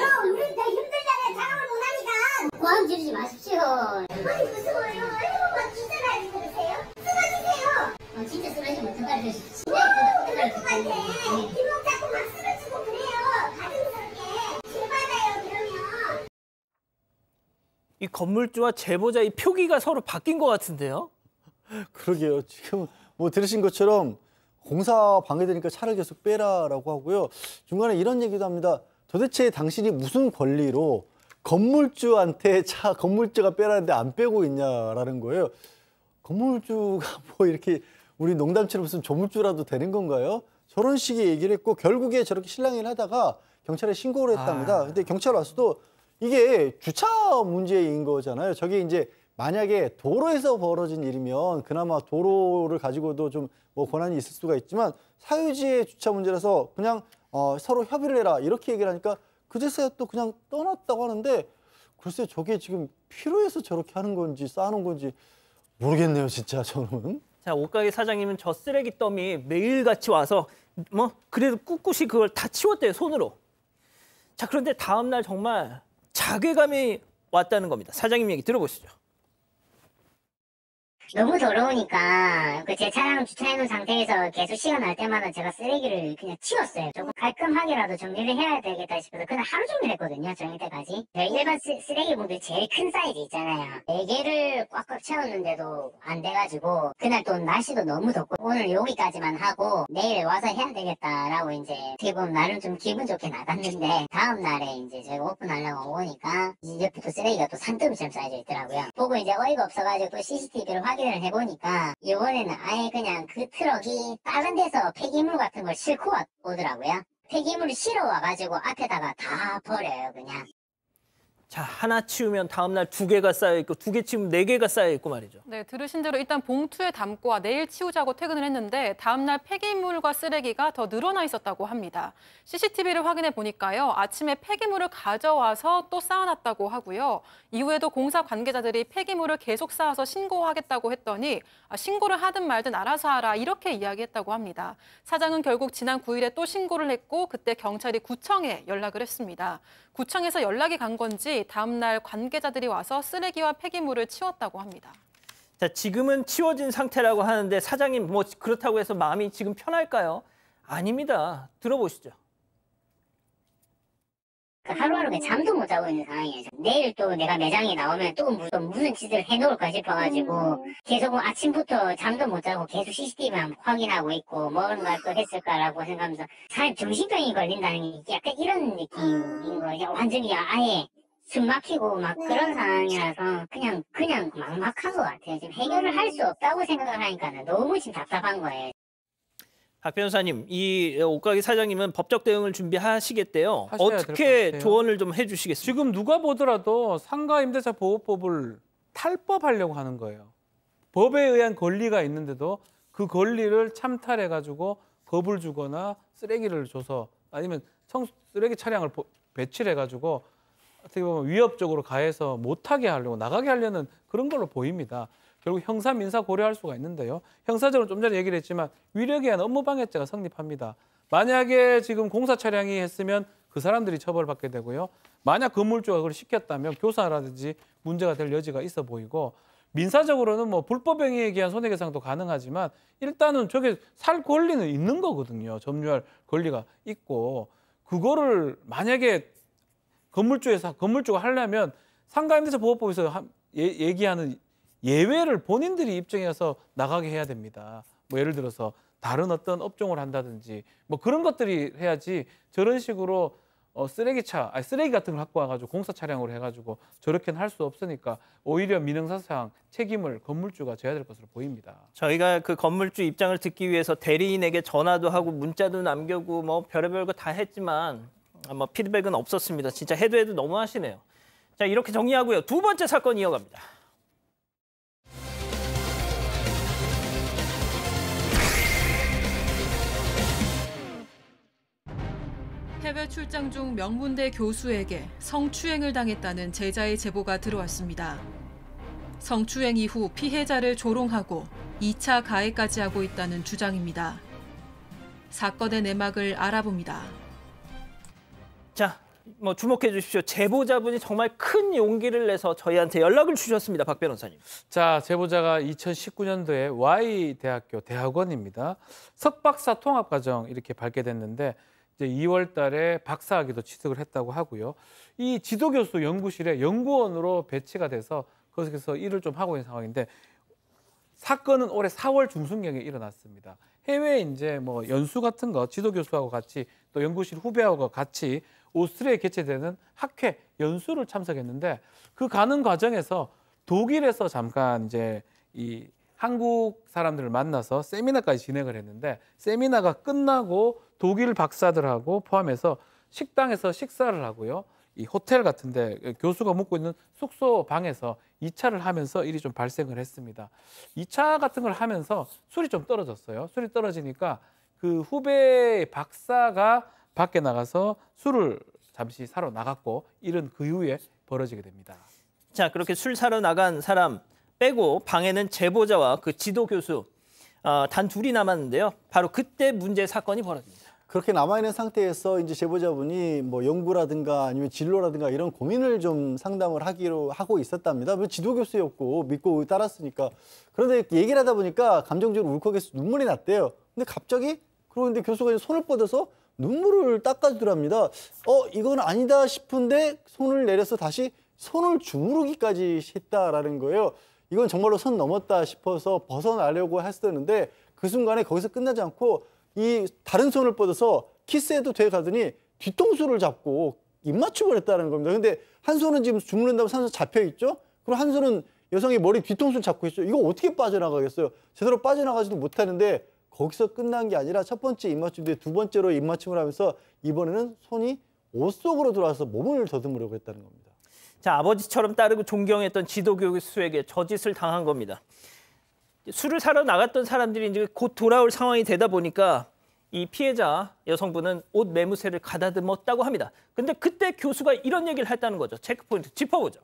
다 힘들잖아요. 작업을 못하니까. 고함 지르지 마십시오. 아니 무서워요. 막 기절하지 그러세요? 쓰러지세요. 진짜 쓰러지면 어떡하죠? 그럴 것 같아. 뒷목 잡고 막 쓰러지고 그래요. 가슴스럽게. 길 받아요 그러면. 이 건물주와 제보자 이 표기가 서로 바뀐 것 같은데요? 그러게요. 지금 뭐 들으신 것처럼 공사 방해되니까 차를 계속 빼라라고 하고요. 중간에 이런 얘기도 합니다. 도대체 당신이 무슨 권리로 건물주한테 건물주가 빼라는데 안 빼고 있냐라는 거예요. 건물주가 뭐 이렇게 우리 농담처럼 무슨 조물주라도 되는 건가요? 저런 식의 얘기를 했고 결국에 저렇게 실랑이를 하다가 경찰에 신고를 했답니다. 근데 경찰 와서도 이게 주차 문제인 거잖아요. 저게 이제 만약에 도로에서 벌어진 일이면 그나마 도로를 가지고도 좀 뭐 권한이 있을 수가 있지만 사유지의 주차 문제라서 그냥 서로 협의를 해라 이렇게 얘기를 하니까 그제서야 또 그냥 떠났다고 하는데 글쎄 저게 지금 필요해서 저렇게 하는 건지 쌓아놓은 건지 모르겠네요, 진짜 저는. 자, 옷가게 사장님은 저 쓰레기 더미 매일같이 와서 뭐 그래도 꿋꿋이 그걸 다 치웠대요, 손으로. 자, 그런데 다음 날 정말 자괴감이 왔다는 겁니다. 사장님 얘기 들어보시죠. 너무 더러우니까 제 차량 주차해놓은 상태에서 계속 시간 날 때마다 제가 쓰레기를 그냥 치웠어요. 조금 깔끔하게라도 정리를 해야 되겠다 싶어서 그날 하루 종일 했거든요. 저녁 때까지. 일반 쓰레기 봉투 제일 큰 사이즈 있잖아요. 4개를 꽉꽉 채웠는데도 안 돼가지고 그날 또 날씨도 너무 덥고 오늘 여기까지만 하고 내일 와서 해야 되겠다라고 이제 어떻게 보면 나름 좀 기분 좋게 나갔는데 다음 날에 이제 제가 오픈하려고 오니까 이제부터 쓰레기가 또 산더미처럼 쌓여져 있더라고요. 보고 이제 어이가 없어가지고 또 CCTV를 확인을 해보니까 이번에는 아예 그냥 그 트럭이 다른 데서 폐기물 같은 걸 싣고 오더라고요. 폐기물을 실어 와가지고 앞에다가 다 버려요, 그냥. 자, 하나 치우면 다음 날 2개가 쌓여 있고 2개 치우면 4개가 쌓여 있고 말이죠. 네, 들으신 대로 일단 봉투에 담고 내일 치우자고 퇴근을 했는데 다음 날 폐기물과 쓰레기가 더 늘어나 있었다고 합니다. CCTV를 확인해 보니까요. 아침에 폐기물을 가져와서 또 쌓아놨다고 하고요. 이후에도 공사 관계자들이 폐기물을 계속 쌓아서 신고하겠다고 했더니 신고를 하든 말든 알아서 하라 이렇게 이야기했다고 합니다. 사장은 결국 지난 9일에 또 신고를 했고 그때 경찰이 구청에 연락을 했습니다. 구청에서 연락이 간 건지 다음 날 관계자들이 와서 쓰레기와 폐기물을 치웠다고 합니다. 자, 지금은 치워진 상태라고 하는데 사장님 뭐 그렇다고 해서 마음이 지금 편할까요? 아닙니다. 들어보시죠. 하루하루 잠도 못 자고 있는 상황이에요. 내일 또 내가 매장에 나오면 또 무슨 짓을 해놓을까 싶어가지고 계속 아침부터 잠도 못 자고 계속 CCTV만 확인하고 있고 뭔가 또 했을까라고 생각하면서 사람 정신병이 걸린다는 게 약간 이런 느낌인 거예요. 완전히 아예 숨 막히고 막 그런 상황이라서 그냥 막막한 것 같아요. 지금 해결을 할 수 없다고 생각을 하니까 너무 지금 답답한 거예요. 박 변호사님, 이 옷가게 사장님은 법적 대응을 준비하시겠대요. 하셔야 어떻게 될것 같아요. 조언을 좀 해주시겠습니까? 지금 누가 보더라도 상가 임대차 보호법을 탈법하려고 하는 거예요. 법에 의한 권리가 있는데도 그 권리를 참탈해가지고 겁을 주거나 쓰레기를 줘서 아니면 쓰레기 차량을 배치를 해가지고 어떻게 보면 위협적으로 가해서 못하게 하려고 나가게 하려는 그런 걸로 보입니다. 결국 형사, 민사 고려할 수가 있는데요. 형사적으로 좀 전에 얘기를 했지만 위력에 의한 업무방해죄가 성립합니다. 만약에 지금 공사 차량이 했으면 그 사람들이 처벌받게 되고요. 만약 건물주가 그걸 시켰다면 교사라든지 문제가 될 여지가 있어 보이고 민사적으로는 뭐 불법 행위에 의한 손해배상도 가능하지만 일단은 저게 살 권리는 있는 거거든요. 점유할 권리가 있고 그거를 만약에 건물주가 하려면 상가임대차 보호법에서 얘기하는 예외를 본인들이 입증해서 나가게 해야 됩니다. 뭐 예를 들어서 다른 어떤 업종을 한다든지 뭐 그런 것들이 해야지 저런 식으로 쓰레기 같은 걸 갖고 와가지고 공사 차량으로 해가지고 저렇게는 할 수 없으니까 오히려 민형사상 책임을 건물주가 져야 될 것으로 보입니다. 저희가 그 건물주 입장을 듣기 위해서 대리인에게 전화도 하고 문자도 남겨고 뭐 별의별 거 다 했지만 뭐 피드백은 없었습니다. 진짜 해도 너무하시네요. 자, 이렇게 정리하고요. 두 번째 사건 이어갑니다. 해외 출장 중 명문대 교수에게 성추행을 당했다는 제자의 제보가 들어왔습니다. 성추행 이후 피해자를 조롱하고 2차 가해까지 하고 있다는 주장입니다. 사건의 내막을 알아봅니다. 자, 뭐 주목해 주십시오. 제보자분이 정말 큰 용기를 내서 저희한테 연락을 주셨습니다. 박 변호사님. 자, 제보자가 2019년도에 Y대학교 대학원입니다. 석박사 통합과정 이렇게 발표됐는데 이제 2월 달에 박사학위도 취득을 했다고 하고요. 이 지도교수 연구실에 연구원으로 배치가 돼서 거기서 일을 좀 하고 있는 상황인데 사건은 올해 4월 중순경에 일어났습니다. 해외에 이제 뭐 연수 같은 거 지도교수하고 같이 또 연구실 후배하고 같이 오스트리아에 개최되는 학회 연수를 참석했는데 그 가는 과정에서 독일에서 잠깐 이제 이 한국 사람들을 만나서 세미나까지 진행을 했는데 세미나가 끝나고 독일 박사들하고 포함해서 식당에서 식사를 하고요. 이 호텔 같은데 교수가 묵고 있는 숙소 방에서 2차를 하면서 일이 좀 발생을 했습니다. 2차 같은 걸 하면서 술이 좀 떨어졌어요. 술이 떨어지니까 그 후배 박사가 밖에 나가서 술을 잠시 사러 나갔고 일은 그 이후에 벌어지게 됩니다. 자, 그렇게 술 사러 나간 사람 빼고 방에는 제보자와 그 지도 교수 단 둘이 남았는데요. 바로 그때 문제 사건이 벌어집니다. 그렇게 남아있는 상태에서 이제 제보자분이 뭐 연구라든가 아니면 진로라든가 이런 고민을 좀 상담을 하기로 하고 있었답니다. 지도 교수였고 믿고 따랐으니까. 그런데 얘기를 하다 보니까 감정적으로 울컥해서 눈물이 났대요. 근데 갑자기 그런데 교수가 이제 손을 뻗어서 눈물을 닦아주더랍니다. 이건 아니다 싶은데 손을 내려서 다시 손을 주무르기까지 했다라는 거예요. 이건 정말로 선 넘었다 싶어서 벗어나려고 했었는데 그 순간에 거기서 끝나지 않고 이 다른 손을 뻗어서 키스해도 돼 가더니 뒤통수를 잡고 입맞춤을 했다는 겁니다. 근데 한 손은 지금 주무른다고 한 손 잡혀 있죠? 그리고 한 손은 여성의 머리 뒤통수를 잡고 있죠. 이거 어떻게 빠져나가겠어요? 제대로 빠져나가지도 못하는데 거기서 끝난 게 아니라 첫 번째 입맞춤 뒤에 두 번째로 입맞춤을 하면서 이번에는 손이 옷 속으로 들어와서 몸을 더듬으려고 했다는 겁니다. 자, 아버지처럼 따르고 존경했던 지도 교수에게 저짓을 당한 겁니다. 술을 사러 나갔던 사람들이 이제 곧 돌아올 상황이 되다 보니까 이 피해자 여성분은 옷 매무새를 가다듬었다고 합니다. 근데 그때 교수가 이런 얘기를 했다는 거죠. 체크포인트 짚어보죠.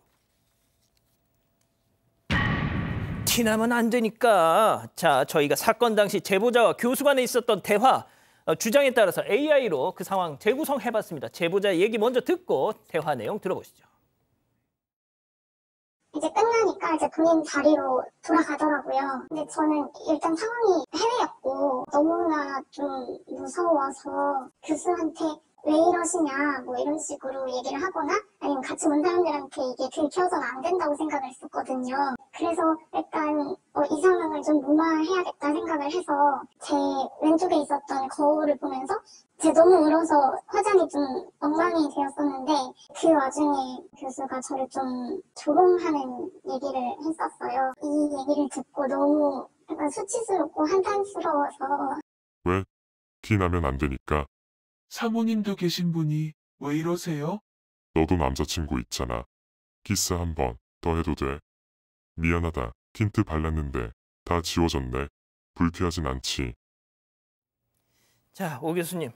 티나면 안 되니까. 자, 저희가 사건 당시 제보자와 교수 간에 있었던 대화 주장에 따라서 AI로 그 상황 재구성해봤습니다. 제보자 얘기 먼저 듣고 대화 내용 들어보시죠. 이제 끝나니까 이제 본인 자리로 돌아가더라고요. 근데 저는 일단 상황이 해외였고 너무나 좀 무서워서 교수한테 왜 이러시냐 뭐 이런 식으로 얘기를 하거나 아니면 같이 온 사람들한테 이게 들켜서는 안 된다고 생각을 했었거든요. 그래서 일단 이 상황을 좀 무마해야겠다 생각을 해서 제 왼쪽에 있었던 거울을 보면서 제가 너무 울어서 화장이 좀 엉망이 되었었는데 그 와중에 교수가 저를 좀 조롱하는 얘기를 했었어요. 이 얘기를 듣고 너무 약간 수치스럽고 한탄스러워서 왜? 티나면 안 되니까. 사모님도 계신 분이 왜 이러세요? 너도 남자친구 있잖아. 키스 한 번 더 해도 돼. 미안하다. 틴트 발랐는데 다 지워졌네. 불쾌하진 않지. 자, 오 교수님.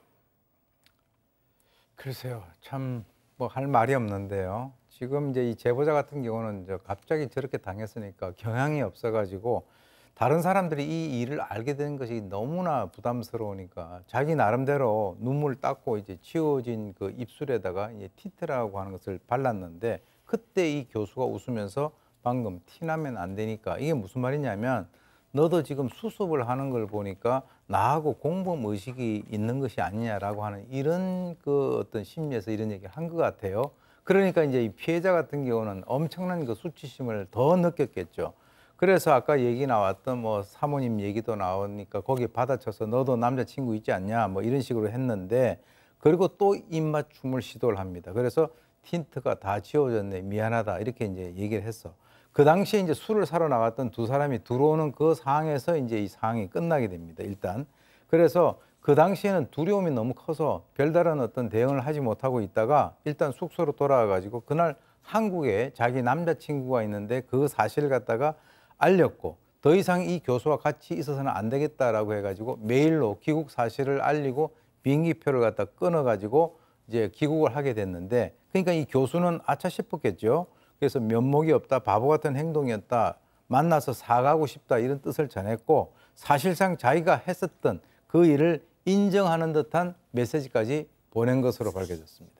글쎄요, 참 뭐 할 말이 없는데요. 지금 이제 이 제보자 같은 경우는 갑자기 저렇게 당했으니까 경향이 없어가지고 다른 사람들이 이 일을 알게 된 것이 너무나 부담스러우니까 자기 나름대로 눈물 닦고 이제 지워진 그 입술에다가 이제 틴트라고 하는 것을 발랐는데 그때 이 교수가 웃으면서 방금 티나면 안 되니까 이게 무슨 말이냐면 너도 지금 수습을 하는 걸 보니까 나하고 공범 의식이 있는 것이 아니냐라고 하는 이런 그 어떤 심리에서 이런 얘기를 한 것 같아요. 그러니까 이제 이 피해자 같은 경우는 엄청난 그 수치심을 더 느꼈겠죠. 그래서 아까 얘기 나왔던 뭐 사모님 얘기도 나오니까 거기에 받아쳐서 너도 남자친구 있지 않냐 뭐 이런 식으로 했는데 그리고 또 입맞춤을 시도를 합니다. 그래서 틴트가 다 지워졌네 미안하다 이렇게 이제 얘기를 했어. 그 당시에 이제 술을 사러 나갔던 두 사람이 들어오는 그 상황에서 이제 이 상황이 끝나게 됩니다. 일단 그래서 그 당시에는 두려움이 너무 커서 별다른 어떤 대응을 하지 못하고 있다가 일단 숙소로 돌아와 가지고 그날 한국에 자기 남자친구가 있는데 그 사실을 갖다가 알렸고 더 이상 이 교수와 같이 있어서는 안 되겠다라고 해가지고 메일로 귀국 사실을 알리고 비행기표를 갖다 끊어가지고 이제 귀국을 하게 됐는데 그러니까 이 교수는 아차 싶었겠죠. 그래서 면목이 없다, 바보 같은 행동이었다, 만나서 사과하고 싶다 이런 뜻을 전했고 사실상 자기가 했었던 그 일을 인정하는 듯한 메시지까지 보낸 것으로 밝혀졌습니다.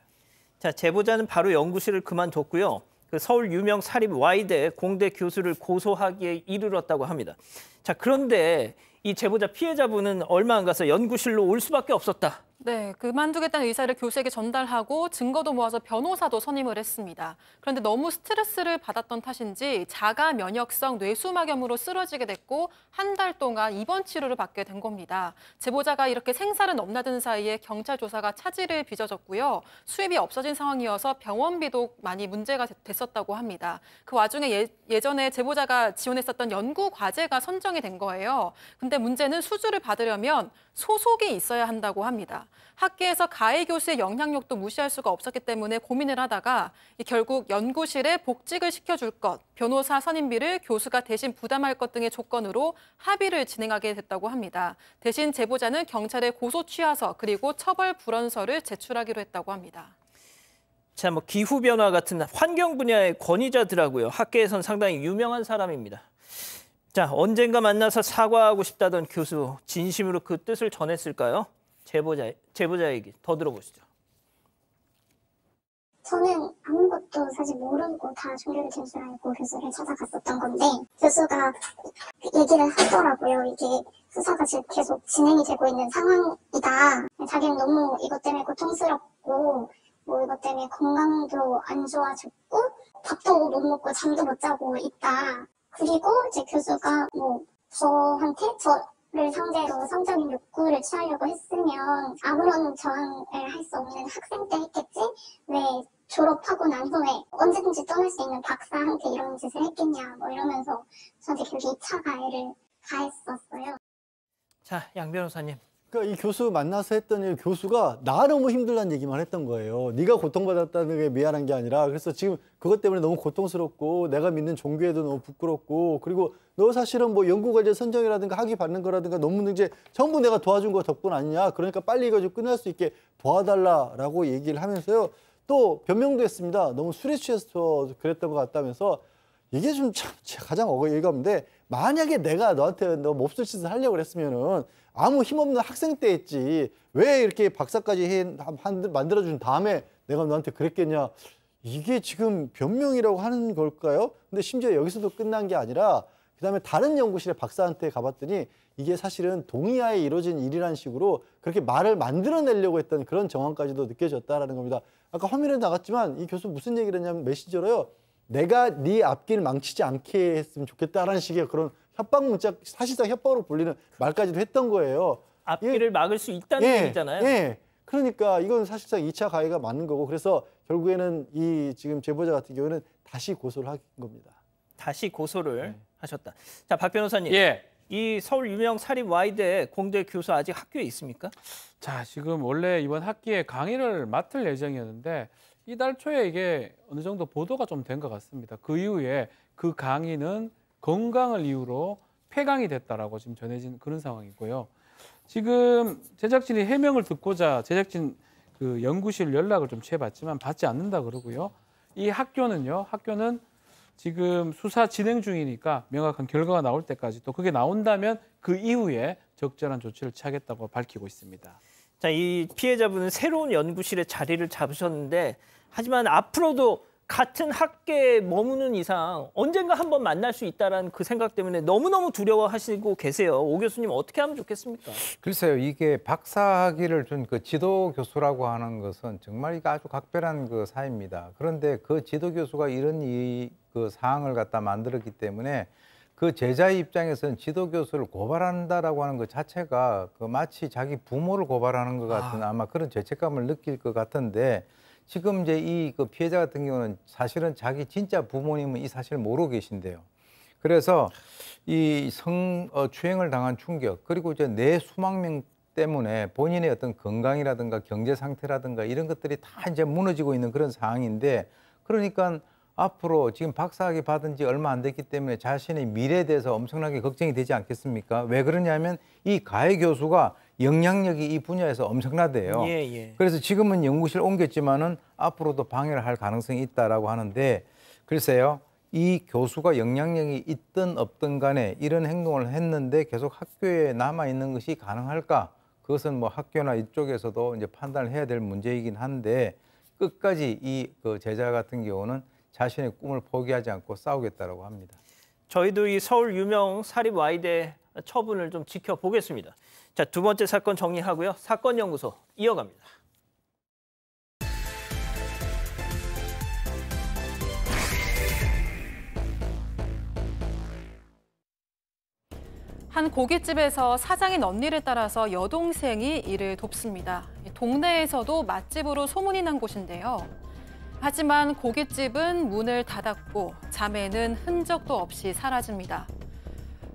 자, 제보자는 바로 연구실을 그만뒀고요. 그 서울 유명 사립 Y대 공대 교수를 고소하기에 이르렀다고 합니다. 자, 그런데 이 제보자 피해자분은 얼마 안 가서 연구실로 올 수밖에 없었다. 네, 그만두겠다는 의사를 교수에게 전달하고 증거도 모아서 변호사도 선임을 했습니다. 그런데 너무 스트레스를 받았던 탓인지 자가 면역성 뇌수막염으로 쓰러지게 됐고 한 달 동안 입원 치료를 받게 된 겁니다. 제보자가 이렇게 생사를 넘나든 사이에 경찰 조사가 차질을 빚어졌고요. 수입이 없어진 상황이어서 병원비도 많이 문제가 됐었다고 합니다. 그 와중에 예전에 제보자가 지원했었던 연구 과제가 선정이 된 거예요. 근데 문제는 수주를 받으려면 소속이 있어야 한다고 합니다. 학계에서 가해 교수의 영향력도 무시할 수가 없었기 때문에 고민을 하다가 결국 연구실에 복직을 시켜줄 것, 변호사 선임비를 교수가 대신 부담할 것 등의 조건으로 합의를 진행하게 됐다고 합니다. 대신 제보자는 경찰에 고소 취하서 그리고 처벌 불원서를 제출하기로 했다고 합니다. 자, 뭐 기후 변화 같은 환경 분야의 권위자들하고요. 학계에선 상당히 유명한 사람입니다. 자, 언젠가 만나서 사과하고 싶다던 교수, 진심으로 그 뜻을 전했을까요? 제보자 얘기 더 들어보시죠. 저는 아무것도 사실 모르고 다 종교를 진술하고 교수를 찾아갔었던 건데 교수가 얘기를 하더라고요. 이게 수사가 지금 계속 진행이 되고 있는 상황이다. 자기는 너무 이것 때문에 고통스럽고 뭐 이것 때문에 건강도 안 좋아졌고 밥도 못 먹고 잠도 못 자고 있다. 그리고 이제 교수가 뭐 저를 상대로 성적인 욕구를 취하려고 했으면 아무런 저항을 할 수 없는 학생 때 했겠지? 왜 졸업하고 난 후에 언제든지 떠날 수 있는 박사한테 이런 짓을 했겠냐 뭐 이러면서 저한테 결국 2차 가해를 가했었어요. 자, 양 변호사님. 그러니까 이 교수 만나서 했더니 교수가 나 너무 힘들다는 얘기만 했던 거예요. 네가 고통받았다는 게 미안한 게 아니라 그래서 지금 그것 때문에 너무 고통스럽고 내가 믿는 종교에도 너무 부끄럽고 그리고 너 사실은 뭐 연구과제 선정이라든가 학위 받는 거라든가 논문 등재 전부 내가 도와준 거 덕분 아니냐. 그러니까 빨리 이거 좀 끝날 수 있게 도와달라라고 얘기를 하면서요. 또 변명도 했습니다. 너무 술에 취해서 그랬던 것 같다면서 이게 좀 참 가장 어이가 없는데 만약에 내가 너한테 너 몹쓸 짓을 하려고 했으면은 아무 힘없는 학생 때 했지 왜 이렇게 박사까지 만들어준 다음에 내가 너한테 그랬겠냐. 이게 지금 변명이라고 하는 걸까요? 근데 심지어 여기서도 끝난 게 아니라 그다음에 다른 연구실에 박사한테 가봤더니 이게 사실은 동의하에 이루어진 일이라는 식으로 그렇게 말을 만들어내려고 했던 그런 정황까지도 느껴졌다라는 겁니다. 아까 화면에 나갔지만 이 교수 무슨 얘기를 했냐면 메신저로요. 내가 네 앞길 망치지 않게 했으면 좋겠다라는 식의 그런 협박 문자, 사실상 협박으로 불리는 말까지도 했던 거예요. 앞길을 막을 수 있다는 얘기잖아요. 예. 그러니까 이건 사실상 2차 가해가 맞는 거고 그래서 결국에는 이 지금 제보자 같은 경우는 다시 고소를 한 겁니다. 다시 고소를 하셨다. 자, 박 변호사님. 예. 이 서울 유명 사립 와이대 공대 교수 아직 학교에 있습니까? 자, 지금 원래 이번 학기에 강의를 맡을 예정이었는데 이달 초에 이게 어느 정도 보도가 좀 된 것 같습니다. 그 이후에 그 강의는 건강을 이유로 폐강이 됐다라고 지금 전해진 그런 상황이고요. 지금 제작진이 해명을 듣고자 제작진 그 연구실 연락을 좀 취해봤지만 받지 않는다 그러고요. 이 학교는 지금 수사 진행 중이니까 명확한 결과가 나올 때까지 또 그게 나온다면 그 이후에 적절한 조치를 취하겠다고 밝히고 있습니다. 자, 이 피해자분은 새로운 연구실에 자리를 잡으셨는데 하지만 앞으로도 같은 학계에 머무는 이상 언젠가 한번 만날 수 있다는 그 생각 때문에 너무너무 두려워하시고 계세요. 오 교수님 어떻게 하면 좋겠습니까? 글쎄요, 이게 박사학위를 준 그 지도 교수라고 하는 것은 정말 이거 아주 각별한 그 사입니다. 그런데 그 지도 교수가 이런 그 사항을 갖다 만들었기 때문에 그 제자의 입장에서는 지도 교수를 고발한다라고 하는 것 자체가 그 마치 자기 부모를 고발하는 것 같은 아마 그런 죄책감을 느낄 것 같은데 지금 이제 이 그 피해자 같은 경우는 사실은 자기 진짜 부모님은 이 사실을 모르고 계신데요. 그래서 이 추행을 당한 충격 그리고 이제 뇌 수막염 때문에 본인의 어떤 건강이라든가 경제 상태라든가 이런 것들이 다 이제 무너지고 있는 그런 상황인데 그러니까 앞으로 지금 박사학위 받은 지 얼마 안 됐기 때문에 자신의 미래에 대해서 엄청나게 걱정이 되지 않겠습니까? 왜 그러냐면 이 가해 교수가 영향력이 이 분야에서 엄청나대요. 그래서 지금은 연구실 옮겼지만은 앞으로도 방해를 할 가능성이 있다라고 하는데 글쎄요. 이 교수가 영향력이 있든 없든 간에 이런 행동을 했는데 계속 학교에 남아 있는 것이 가능할까? 그것은 뭐 학교나 이쪽에서도 이제 판단을 해야 될 문제이긴 한데 끝까지 이 그 제자 같은 경우는 자신의 꿈을 포기하지 않고 싸우겠다라고 합니다. 저희도 이 서울 유명 사립 와이대 처분을 좀 지켜보겠습니다. 자, 두 번째 사건 정리하고요. 사건연구소 이어갑니다. 한 고깃집에서 사장인 언니를 따라서 여동생이 일을 돕습니다. 동네에서도 맛집으로 소문이 난 곳인데요. 하지만 고깃집은 문을 닫았고 자매는 흔적도 없이 사라집니다.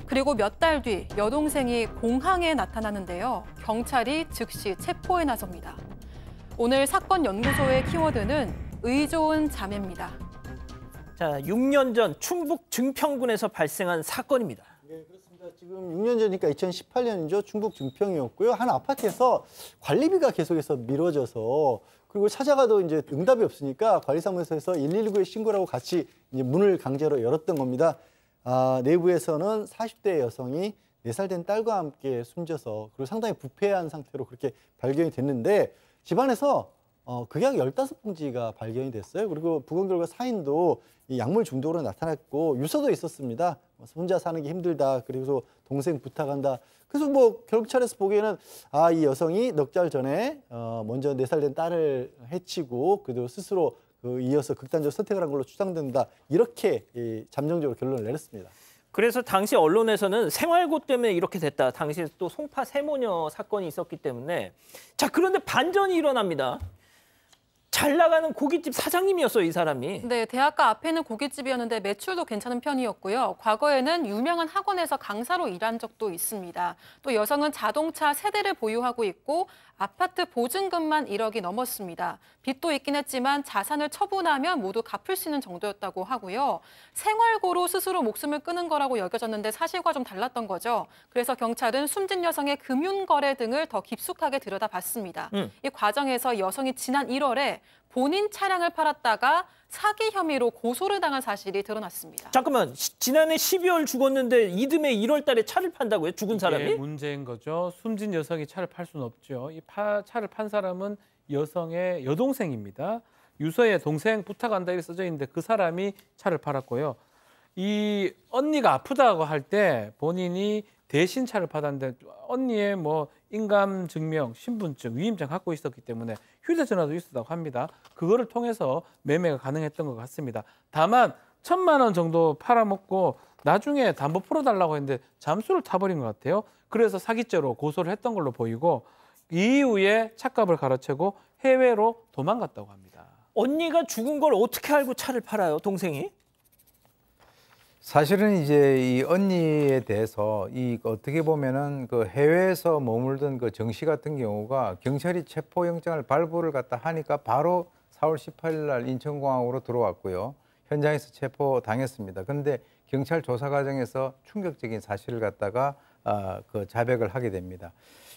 그리고 몇 달 뒤 여동생이 공항에 나타나는데요. 경찰이 즉시 체포에 나섭니다. 오늘 사건 연구소의 키워드는 의좋은 자매입니다. 자, 6년 전 충북 증평군에서 발생한 사건입니다. 네, 그렇습니다. 지금 6년 전이니까 2018년이죠. 충북 증평이었고요. 한 아파트에서 관리비가 계속해서 미뤄져서 그리고 찾아가도 이제 응답이 없으니까 관리사무소에서 119에 신고를 하고 같이 이제 문을 강제로 열었던 겁니다. 내부에서는 40대 여성이 4살 된 딸과 함께 숨져서 그리고 상당히 부패한 상태로 그렇게 발견이 됐는데 집안에서 극약 15봉지가 발견이 됐어요. 그리고 부검 결과 사인도 이 약물 중독으로 나타났고 유서도 있었습니다. 혼자 사는 게 힘들다. 그리고 동생 부탁한다. 그래서 뭐 경찰에서 보기에는 이 여성이 넉 달 전에 먼저 4살 된 딸을 해치고 그리고 스스로 이어서 극단적 선택을 한 걸로 추정된다. 이렇게 잠정적으로 결론을 내렸습니다. 그래서 당시 언론에서는 생활고 때문에 이렇게 됐다. 당시에 또 송파 세모녀 사건이 있었기 때문에. 자, 그런데 반전이 일어납니다. 잘 나가는 고깃집 사장님이었어요, 이 사람이. 네, 대학가 앞에는 고깃집이었는데 매출도 괜찮은 편이었고요. 과거에는 유명한 학원에서 강사로 일한 적도 있습니다. 또 여성은 자동차 3대를 보유하고 있고 아파트 보증금만 1억이 넘었습니다. 빚도 있긴 했지만 자산을 처분하면 모두 갚을 수 있는 정도였다고 하고요. 생활고로 스스로 목숨을 끊은 거라고 여겨졌는데 사실과 좀 달랐던 거죠. 그래서 경찰은 숨진 여성의 금융거래 등을 더 깊숙하게 들여다봤습니다. 이 과정에서 여성이 지난 1월에 본인 차량을 팔았다가 사기 혐의로 고소를 당한 사실이 드러났습니다. 잠깐만, 지난해 12월 죽었는데 이듬해 1월 달에 차를 판다고요? 죽은 사람이? 이게 문제인 거죠. 숨진 여성이 차를 팔 수는 없죠. 차를 판 사람은 여성의 여동생입니다. 유서에 동생 부탁한다 이렇게 써져 있는데 그 사람이 차를 팔았고요. 이 언니가 아프다고 할 때 본인이 대신 차를 받았는데 언니의 뭐 인감 증명, 신분증, 위임장 갖고 있었기 때문에 휴대전화도 있었다고 합니다. 그거를 통해서 매매가 가능했던 것 같습니다. 다만 1,000만 원 정도 팔아먹고 나중에 담보 풀어달라고 했는데 잠수를 타버린 것 같아요. 그래서 사기죄로 고소를 했던 걸로 보이고 이후에 차값을 갈아채고 해외로 도망갔다고 합니다. 언니가 죽은 걸 어떻게 알고 차를 팔아요, 동생이? 사실은 이제 이 언니에 대해서 어떻게 보면은 그 해외에서 머물던 그 정 씨 같은 경우가 경찰이 체포영장을 발부를 갖다 하니까 바로 4월 18일 날 인천공항으로 들어왔고요. 현장에서 체포당했습니다. 그런데 경찰 조사 과정에서 충격적인 사실을 갖다가 그 자백을 하게 됩니다.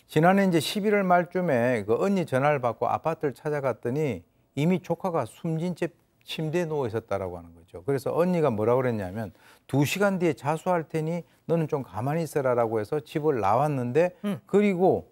지난해 이제 11월 말쯤에 그 언니 전화를 받고 아파트를 찾아갔더니 이미 조카가 숨진 채 침대에 누워 있었다라고 하는 거죠. 그래서 언니가 뭐라고 그랬냐면 2시간 뒤에 자수할 테니 너는 좀 가만히 있어라라고 해서 집을 나왔는데 그리고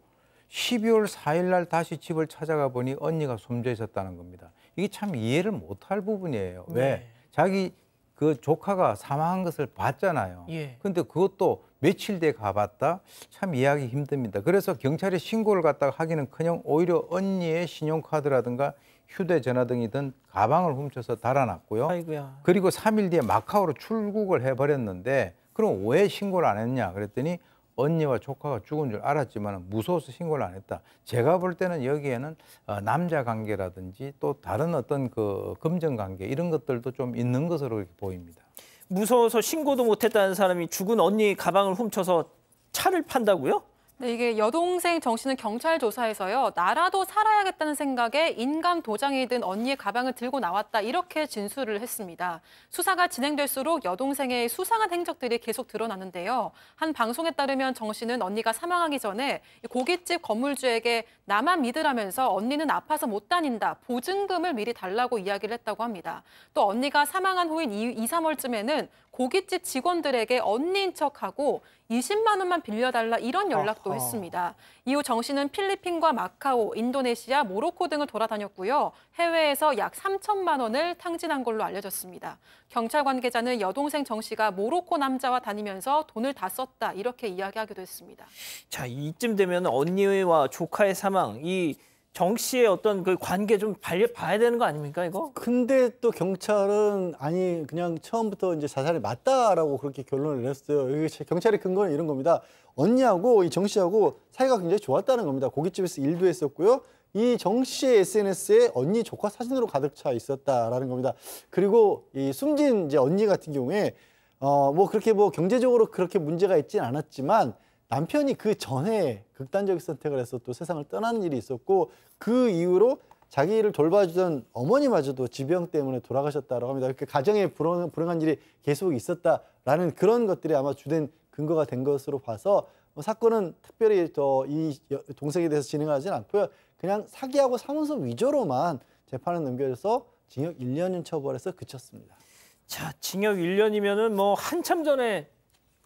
12월 4일 날 다시 집을 찾아가 보니 언니가 숨져 있었다는 겁니다. 이게 참 이해를 못할 부분이에요. 왜? 자기 그 조카가 사망한 것을 봤잖아요. 근데 그것도 며칠 뒤에 가봤다? 참 이해하기 힘듭니다. 그래서 경찰에 신고를 갖다가 하기는커녕 오히려 언니의 신용카드라든가 휴대전화 등이든 가방을 훔쳐서 달아났고요. 아이고야. 그리고 3일 뒤에 마카오로 출국을 해버렸는데 그럼 왜 신고를 안 했냐 그랬더니 언니와 조카가 죽은 줄 알았지만 무서워서 신고를 안 했다. 제가 볼 때는 여기에는 남자 관계라든지 또 다른 어떤 그 금전 관계 이런 것들도 좀 있는 것으로 이렇게 보입니다. 무서워서 신고도 못했다는 사람이 죽은 언니 가방을 훔쳐서 차를 판다고요? 네, 이게 여동생 정 씨는 경찰 조사에서요. 나라도 살아야겠다는 생각에 인감 도장이 든 언니의 가방을 들고 나왔다 이렇게 진술을 했습니다. 수사가 진행될수록 여동생의 수상한 행적들이 계속 드러나는데요. 한 방송에 따르면 정 씨는 언니가 사망하기 전에 고깃집 건물주에게 나만 믿으라면서 언니는 아파서 못 다닌다. 보증금을 미리 달라고 이야기를 했다고 합니다. 또 언니가 사망한 후인 2, 3월쯤에는 고깃집 직원들에게 언니인 척하고 20만 원만 빌려달라 이런 연락도 했습니다. 이후 정 씨는 필리핀과 마카오, 인도네시아, 모로코 등을 돌아다녔고요. 해외에서 약 3천만 원을 탕진한 걸로 알려졌습니다. 경찰 관계자는 여동생 정 씨가 모로코 남자와 다니면서 돈을 다 썼다 이렇게 이야기하기도 했습니다. 자, 이쯤 되면 언니와 조카의 사망, 이 정 씨의 어떤 그 관계 좀 봐야 되는 거 아닙니까, 이거? 근데 또 경찰은 아니 그냥 처음부터 이제 자살이 맞다라고 그렇게 결론을 내렸어요. 여기 경찰의 근거는 이런 겁니다. 언니하고 이 정 씨하고 사이가 굉장히 좋았다는 겁니다. 고깃집에서 일도 했었고요. 이 정 씨의 SNS에 언니 조카 사진으로 가득 차 있었다라는 겁니다. 그리고 이 숨진 이제 언니 같은 경우에 뭐 그렇게 뭐 경제적으로 그렇게 문제가 있진 않았지만 남편이 그 전에 극단적인 선택을 해서 또 세상을 떠나는 일이 있었고 그 이후로 자기를 돌봐주던 어머니마저도 지병 때문에 돌아가셨다고 합니다. 그러니까 가정에 불행한 일이 계속 있었다라는 그런 것들이 아마 주된 근거가 된 것으로 봐서 사건은 특별히 이 동생에 대해서 진행하지는 않고요. 그냥 사기하고 사문서 위조로만 재판에 넘겨져서 징역 1년 처벌에서 그쳤습니다. 자, 징역 1년이면은 뭐 한참 전에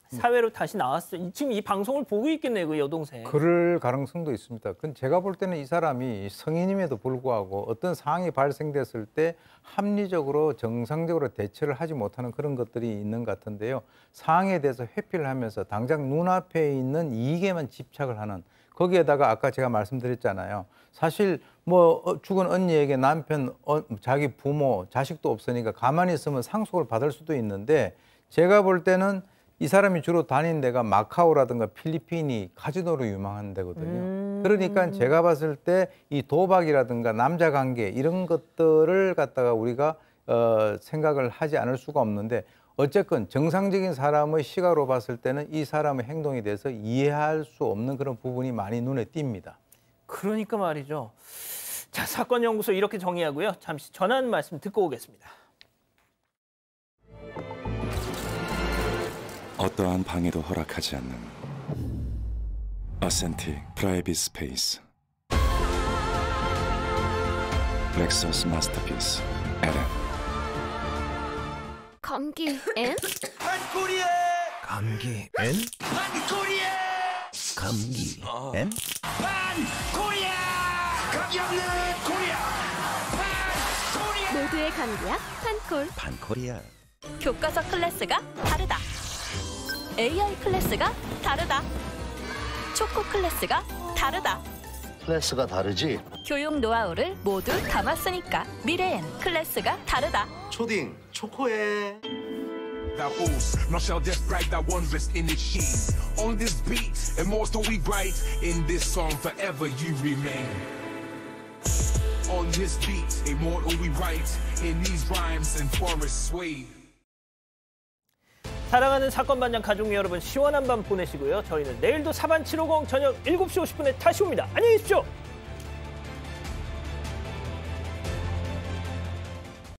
사회로 다시 나왔어요. 지금 이 방송을 보고 있겠네요, 그 여동생. 그럴 가능성도 있습니다. 그건 제가 볼 때는 이 사람이 성인임에도 불구하고 어떤 상황이 발생됐을 때 합리적으로 정상적으로 대처를 하지 못하는 그런 것들이 있는 것 같은데요. 상황에 대해서 회피를 하면서 당장 눈앞에 있는 이익에만 집착을 하는, 거기에다가 아까 제가 말씀드렸잖아요. 사실 뭐 죽은 언니에게 남편, 자기 부모, 자식도 없으니까 가만히 있으면 상속을 받을 수도 있는데, 제가 볼 때는 이 사람이 주로 다닌 데가 마카오라든가 필리핀이 카지노로 유명한 데거든요. 그러니까 제가 봤을 때 이 도박이라든가 남자 관계 이런 것들을 갖다가 우리가 생각을 하지 않을 수가 없는데, 어쨌건 정상적인 사람의 시각으로 봤을 때는 이 사람의 행동에 대해서 이해할 수 없는 그런 부분이 많이 눈에 띕니다. 그러니까 말이죠. 자, 사건 연구소 이렇게 정리하고요. 잠시 전하는 말씀 듣고 오겠습니다. 어떠한 방해도 허락하지 않는 어센틱 프라이빗 스페이스 렉서스 마스터피스 LM. 감기 엔? 판코리아! 감기 엔? 판코리아! 감기 엔? 판코리아! 감기 없는 코리아! 판코리아! 모두의 감기약 판콜. 판코리아. 교과서 클래스가 다르다. AI 클래스가 다르다. 초코 클래스가 다르다. 클래스가 다르지? 교육 노하우를 모두 담았으니까 미래엔 클래스가 다르다. 초딩 초코에. Thou ooze, none shall death bright thy wondrous in its sheen. On this beat, immortal we write, in this song forever you remain. On this beat, immortal we write, in these rhymes and forests sway. 사랑하는 사건 반장 가족 여러분, 시원한 밤 보내시고요. 저희는 내일도 사반 750 저녁 7시 50분에 다시 옵니다. 안녕히 계십시오.